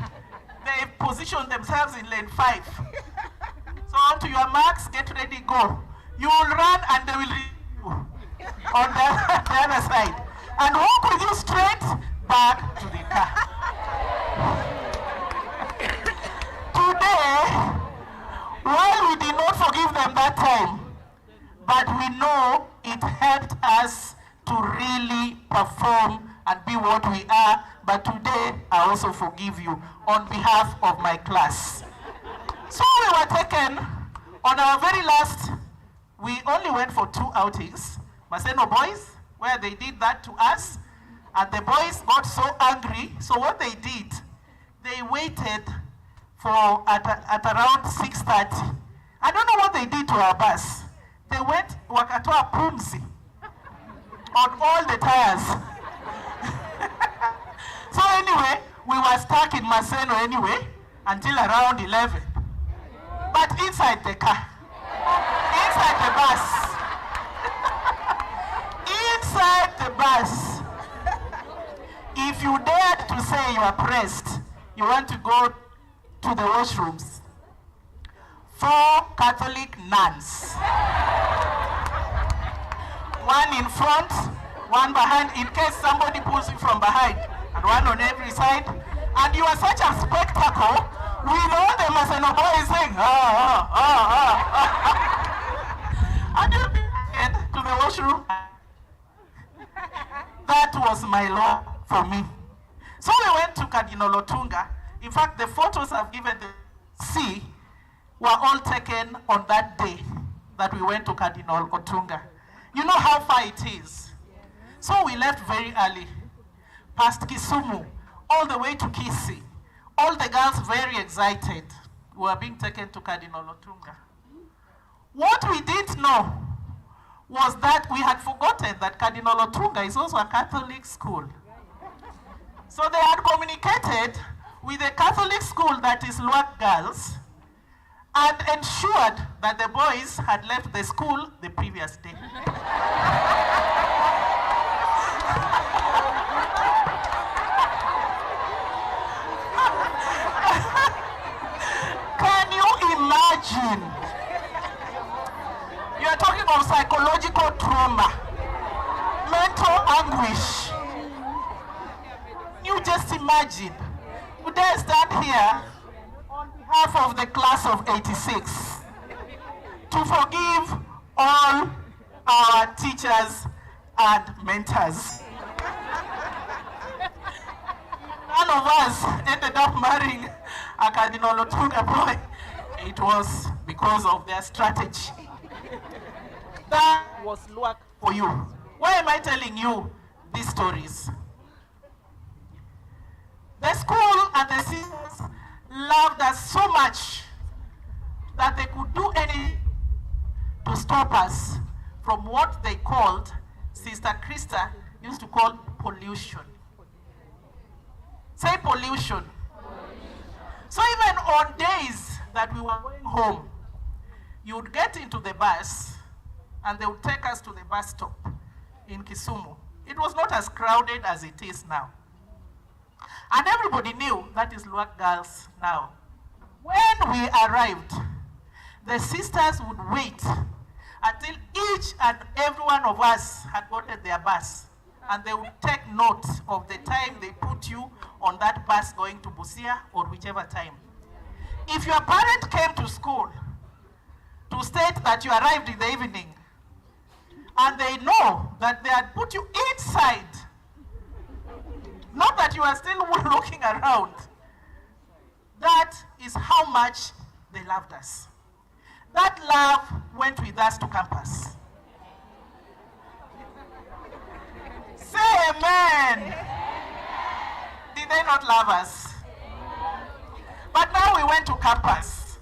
they position themselves in lane 5. So on to your marks, get ready, go. You will run and they will read you on the other side. And walk with you straight back to the car. Today, while we did not forgive them that time, but we know it helped us to really perform and be what we are. But today, I also forgive you on behalf of my class. So we were taken on our very last, we only went for 2 outings, Maseno boys, where they did that to us, and the boys got so angry. So what they did, they waited for at around 6:30. I don't know what they did to our bus. They went wakatoa pumzi on all the tires. So anyway, we were stuck in Maseno anyway until around 11. But inside the car, inside the bus, inside the bus, if you dared to say you are pressed, you want to go to the washrooms, 4 Catholic nuns. One in front, one behind, in case somebody pulls you from behind, and one on every side. And you are such a spectacle with all the Maseno boys saying, and you get to the washroom. That was my law for me. So we went to Cardinal Otunga. In fact, the photos I've given the C were all taken on that day that we went to Cardinal Otunga. You know how far it is. So we left very early, past Kisumu, all the way to Kisii. All the girls very excited. We were being taken to Cardinal Otunga. What we didn't know was that we had forgotten that Cardinal Otunga is also a Catholic school. So they had communicated with a Catholic school that is Luak girls and ensured that the boys had left the school the previous day. Can you imagine? You are talking of psychological trauma, mental anguish. You just imagine. Would I stand here on behalf of the class of 86 to forgive all our teachers and mentors? None of us ended up marrying a Cardinal Otunga boy. It was because of their strategy. That was luck for you. Why am I telling you these stories? The school and the sisters loved us so much that they could do anything to stop us from what they called, Sister Krista used to call pollution. Say pollution. So even on days that we were going home, you would get into the bus and they would take us to the bus stop in Kisumu. It was not as crowded as it is now. And everybody knew that is Luak girls now. When we arrived, the sisters would wait until each and every one of us had gotten their bus. And they would take note of the time they put you on that bus going to Busia or whichever time. If your parent came to school to state that you arrived in the evening, and they know that they had put you inside, not that you are still looking around, that is how much they loved us. That love went with us to campus. Say amen. Did they not love us? But now we went to campus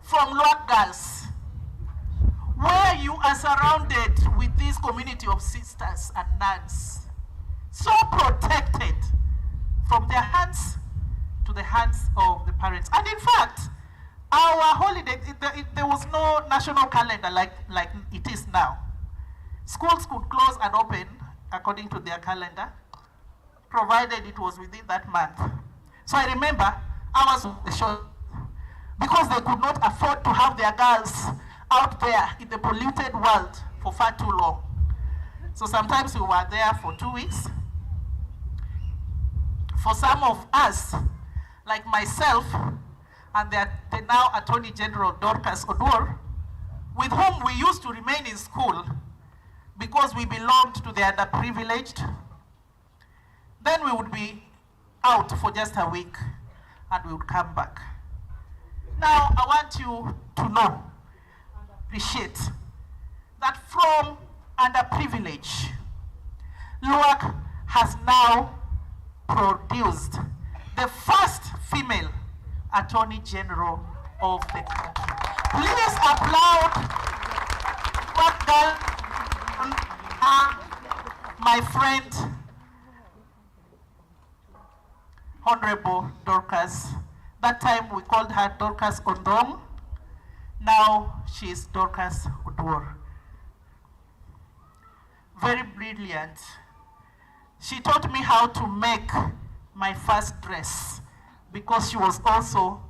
from Luak girls, where you are surrounded with this community of sisters and nuns. so protected from their hands to the hands of the parents. And in fact, our holiday, there was no national calendar like it is now. Schools could close and open according to their calendar, provided it was within that month. So I remember hours of the show, because they could not afford to have their girls out there in the polluted world for far too long. So sometimes we were there for 2 weeks. For some of us, like myself, and the now Attorney General Dorcas Oduor, with whom we used to remain in school because we belonged to the underprivileged, then we would be out for just a week and we would come back. Now, I want you to know, appreciate, that from underprivileged, LUAC has now produced the first female Attorney General of the country. Please applaud what girl, my friend, Honorable Dorcas. That time we called her Dorcas Ondong. Now she is Dorcas Oduor. Very brilliant. She taught me how to make my first dress because she was also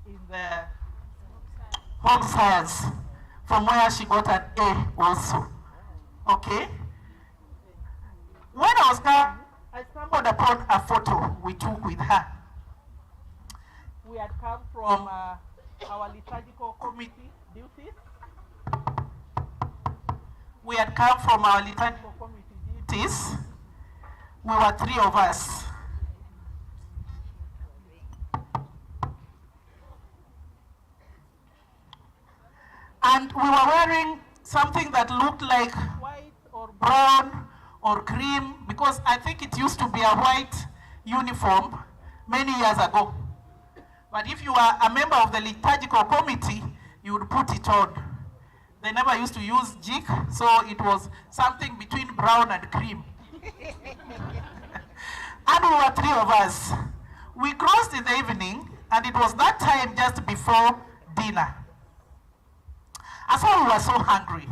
in the home science, from where she got an A also. Okay? When I was there, I stumbled upon a photo we took with her. We had come from our liturgical committee duties. We had come from our liturgical committee duties. We were 3 of us. And we were wearing something that looked like white or brown or cream, because I think it used to be a white uniform many years ago. But if you are a member of the liturgical committee, you would put it on. They never used to use jig, so it was something between brown and cream. And we were 3 of us. We crossed in the evening, and it was that time just before dinner. And so we were so hungry.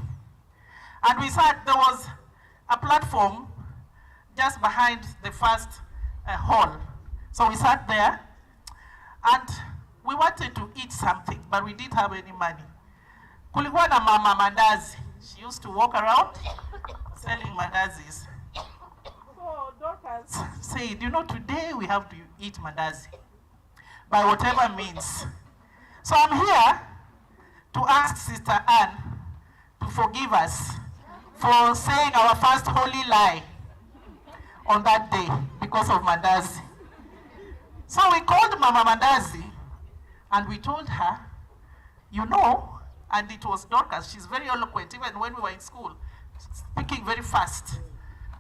And we sat, there was a platform just behind the first hall. So we sat there, and we wanted to eat something, but we didn't have any money. Kulikuwa na mama mandazi. She used to walk around selling mandazis. So Dorcas said, you know, today we have to eat mandazi by whatever means. So I'm here to ask Sister Anne to forgive us for saying our first holy lie on that day because of mandazi. So we called Mama Mandazi and we told her, you know, and it was Dorcas, she's very eloquent, even when we were in school, speaking very fast.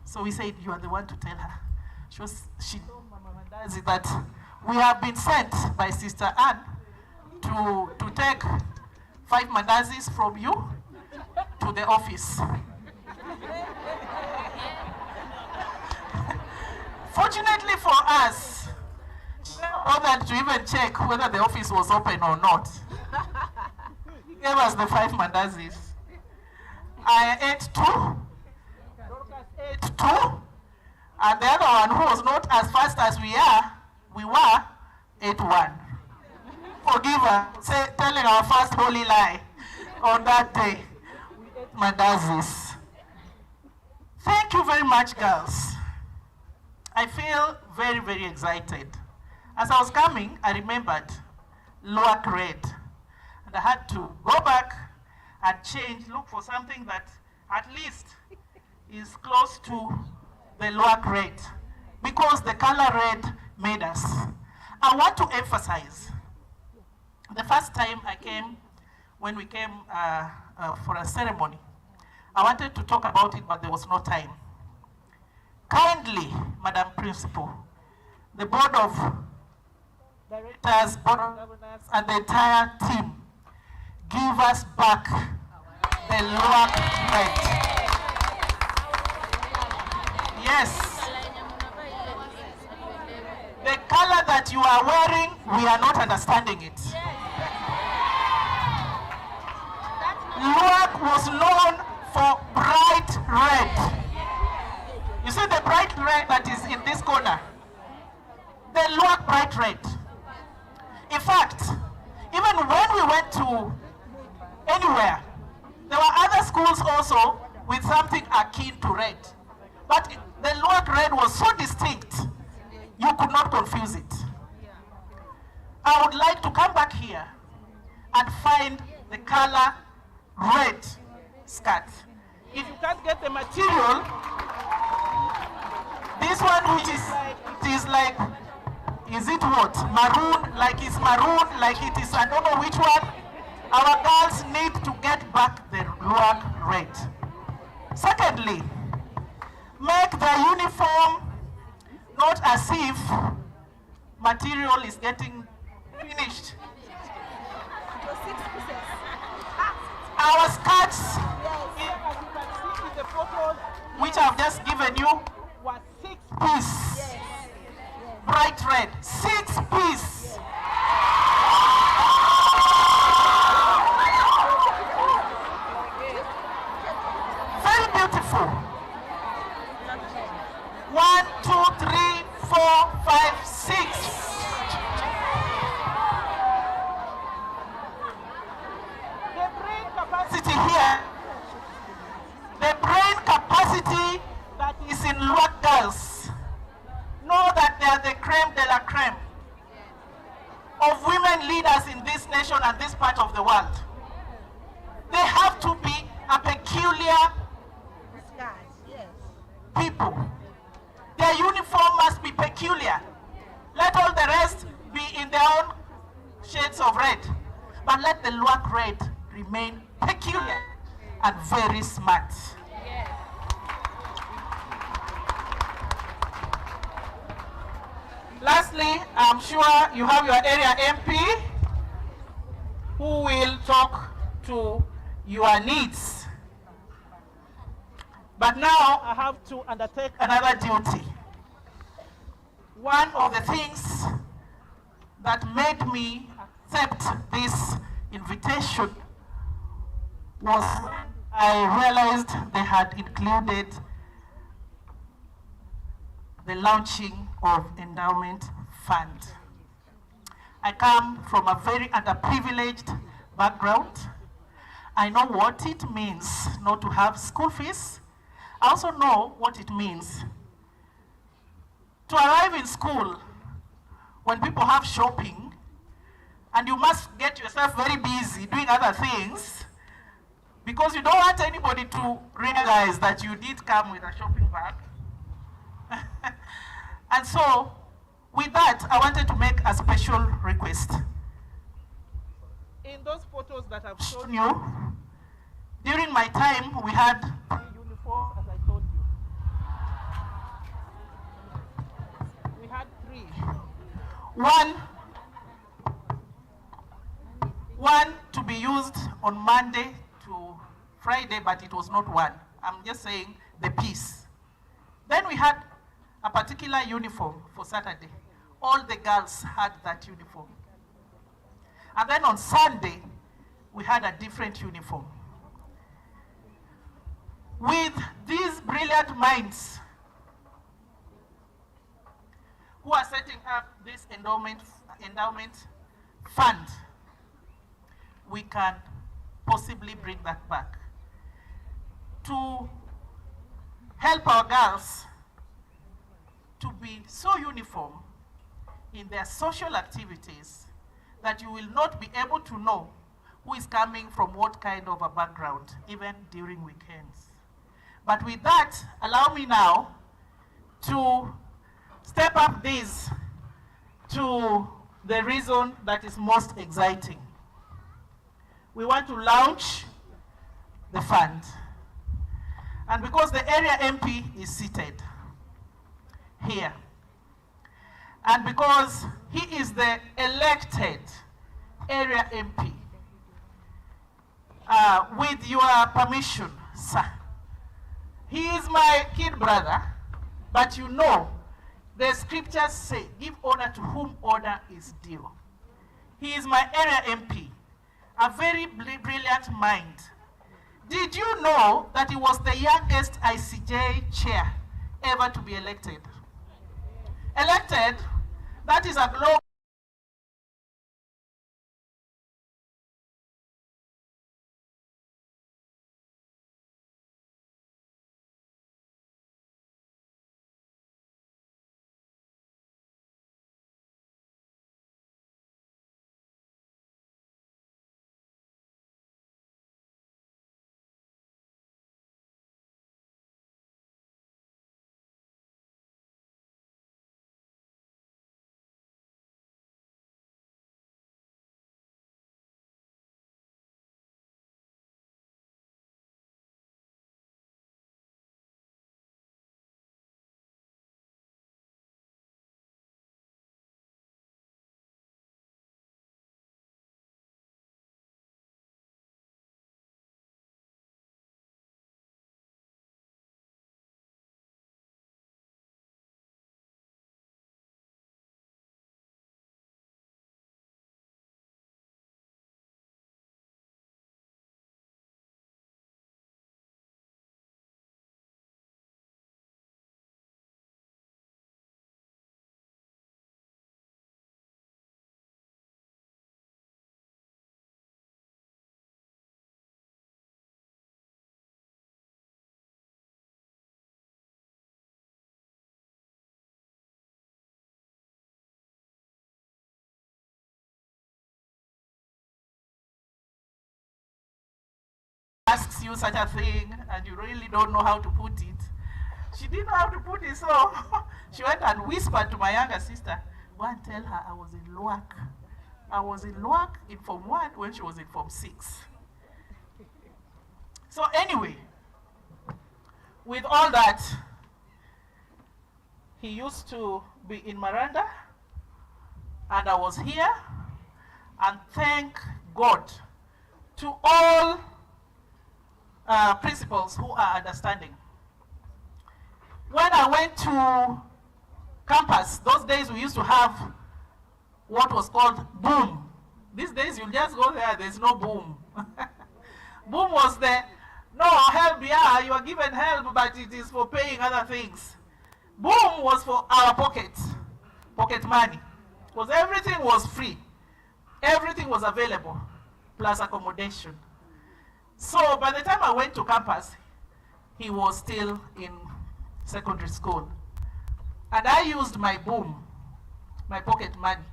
So we said, you are the one to tell her. She told Mama Mandazi that we have been sent by Sister Anne to take 5 mandazis from you to the office. Fortunately for us, she never bothered to even check whether the office was open or not. He gave us the 5 mandazis. I ate 2. Dorcas ate 2. And the other one, who was not as fast as we were, ate 1. Forgive her, telling our first holy lie on that day. We ate mandazis. Thank you very much, girls. I feel very, very excited. As I was coming, I remembered LUAC Red. And I had to go back and change, look for something that at least is close to the LUAC Red, because the color red made us. I want to emphasize, the first time I came, when we came for a ceremony, I wanted to talk about it, but there was no time. Kindly, Madam Principal, the Board of Directors, Board of Governors, and the entire team, give us back the LUAC Red. Yes, the color that you are wearing, we are not understanding it. Luak was known for bright red. You see the bright red that is in this corner? The Luak bright red. In fact, even when we went to anywhere, there were other schools also with something akin to red. But the Luak red was so distinct, you could not confuse it. I would like to come back here and find the color red skirt. If you can't get the material, this one which is like, is it what? Maroon, like it's maroon, like it is, I don't know which one. Our girls need to get back the Luak red. Secondly, make the uniform not as if material is getting finished. Our skirts, which I've just given you, were 6-piece. Bright red, 6-piece. Very beautiful. 1, 2, 3, 4, 5, 6. Here, the brain capacity that is in Luak girls, know that they are the creme de la creme of women leaders in this nation and this part of the world. They have to be a peculiar people. Their uniform must be peculiar. Let all the rest be in their own shades of red, but let the Luak red remain peculiar and very smart. Lastly, I'm sure you have your area MP who will talk to your needs. But now I have to undertake another duty. One of the things that made me accept this invitation was I realized they had included the launching of endowment fund. I come from a very underprivileged background. I know what it means not to have school fees. I also know what it means to arrive in school when people have shopping and you must get yourself very busy doing other things because you don't want anybody to realize that you did come with a shopping bag. And so, with that, I wanted to make a special request. In those photos that I've shown you, during my time, we had 3 uniforms, as I told you. We had 3. One to be used on Monday to Friday, but it was not one. I'm just saying the piece. Then we had a particular uniform for Saturday. All the girls had that uniform. And then on Sunday, we had a different uniform. With these brilliant minds who are setting up this endowment fund, we can possibly bring that back to help our girls to be so uniform in their social activities that you will not be able to know who is coming from what kind of a background, even during weekends. But with that, allow me now to step up this to the reason that is most exciting. We want to launch the fund. And because the area MP is seated here, and because he is the elected area MP, with your permission, sir, he is my kid brother, but you know The scriptures say, give honor to whom honor is due. He is my area MP, a very brilliant mind. Did you know that he was the youngest ICJ chair ever to be elected? Elected, that is a global asks you such a thing and you really don't know how to put it. She didn't know how to put it, so she went and whispered to my younger sister, go and tell her I was in LUAC. I was in LUAC in Form 1 when she was in Form 6. So anyway, with all that, he used to be in Miranda, and I was here, and thank God to all principals who are understanding. When I went to campus, those days we used to have what was called boom. These days you just go there, there's no boom. Boom was the, no, help, yeah, you are given help, but it is for paying other things. Boom was for our pocket money, because everything was free. Everything was available, plus accommodation. So by the time I went to campus, he was still in secondary school. And I used my boom, my pocket money.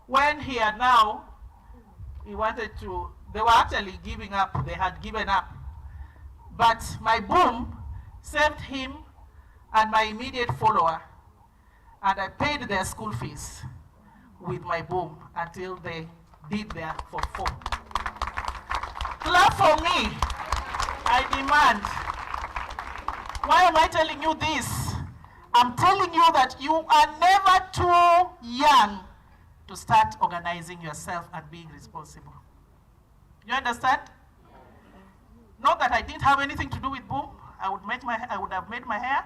When he had now, he wanted to, they were actually giving up, they had given up. But my boom saved him and my immediate follower. And I paid their school fees with my boom until they did their Form 4. Clap for me. I demand. Why am I telling you this? I'm telling you that you are never too young to start organizing yourself and being responsible. You understand? Not that I didn't have anything to do with boom. I would have made my hair.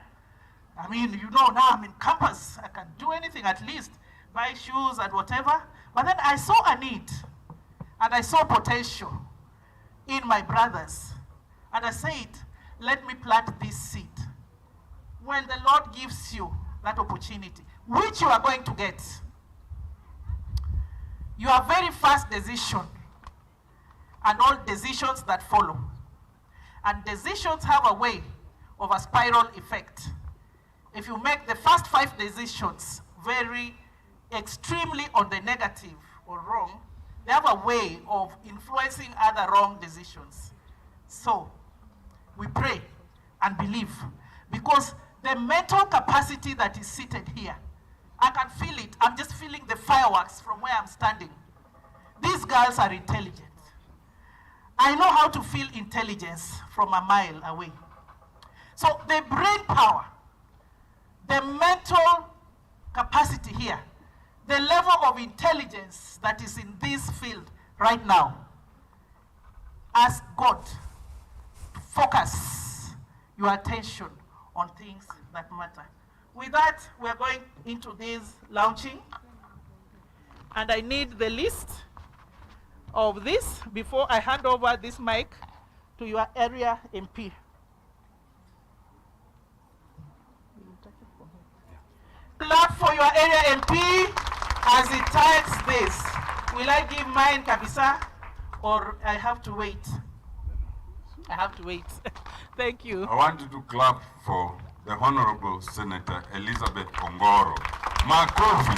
I mean, you know, now I'm in campus. I can do anything, at least buy shoes and whatever. But then I saw a need, and I saw potential in my brothers. And I said, let me plant this seed. When the Lord gives you that opportunity, which you are going to get, your very first decision and all decisions that follow. And decisions have a way of a spiral effect. If you make the first 5 decisions very extremely on the negative or wrong, they have a way of influencing other wrong decisions. So, we pray and believe, because the mental capacity that is seated here, I can feel it. I'm just feeling the fireworks from where I'm standing. These girls are intelligent. I know how to feel intelligence from a mile away. So the brain power, the mental capacity here, the level of intelligence that is in this field right now, ask God to focus your attention on things that matter. With that, we are going into this launching. And I need the list of this before I hand over this mic to your area MP. Clap for your area MP as he types this. Will I give mine, Kabisa, or I have to wait? I have to wait. Thank you. I want you to clap for the Honorable Senator Elizabeth Ongoro. Makofi.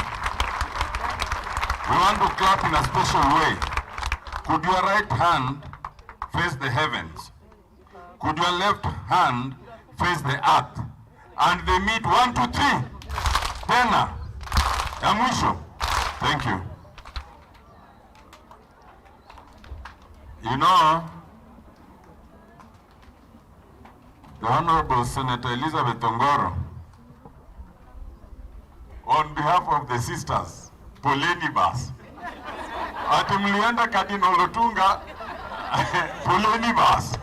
We want to clap in a special way. Could your right hand face the heavens? Could your left hand face the earth? And they meet 1, 2, 3. Tena. Ya mwisho. Thank you. You know, the Honorable Senator Elizabeth Ongoro, on behalf of the sisters, poleni bas. Ati mlienda Cardinal Otunga, poleni bas.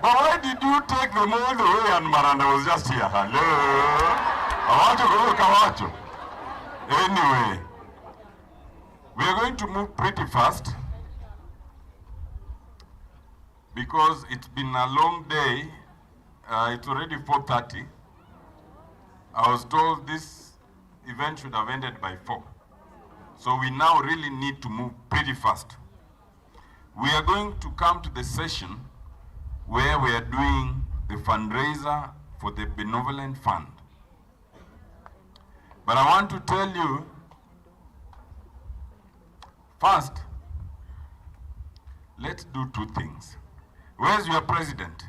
But why did you take them all the way and Maranda was just here? Hello? Kawacho. Anyway, we are going to move pretty fast because it's been a long day. It's already 4:30. I was told this event should have ended by 4. So we now really need to move pretty fast. We are going to come to the session where we are doing the fundraiser for the Benevolent Fund. But I want to tell you, first, let's do 2 things. Where's your president?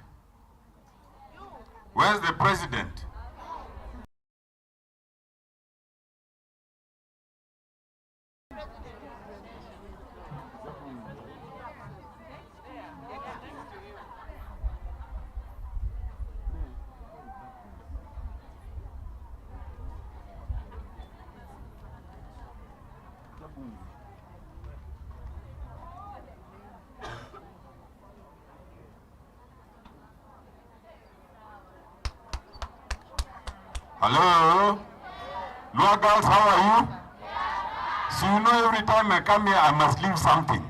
Where's the president? Hello? Lua girls, how are you? So you know every time I come here, I must leave something.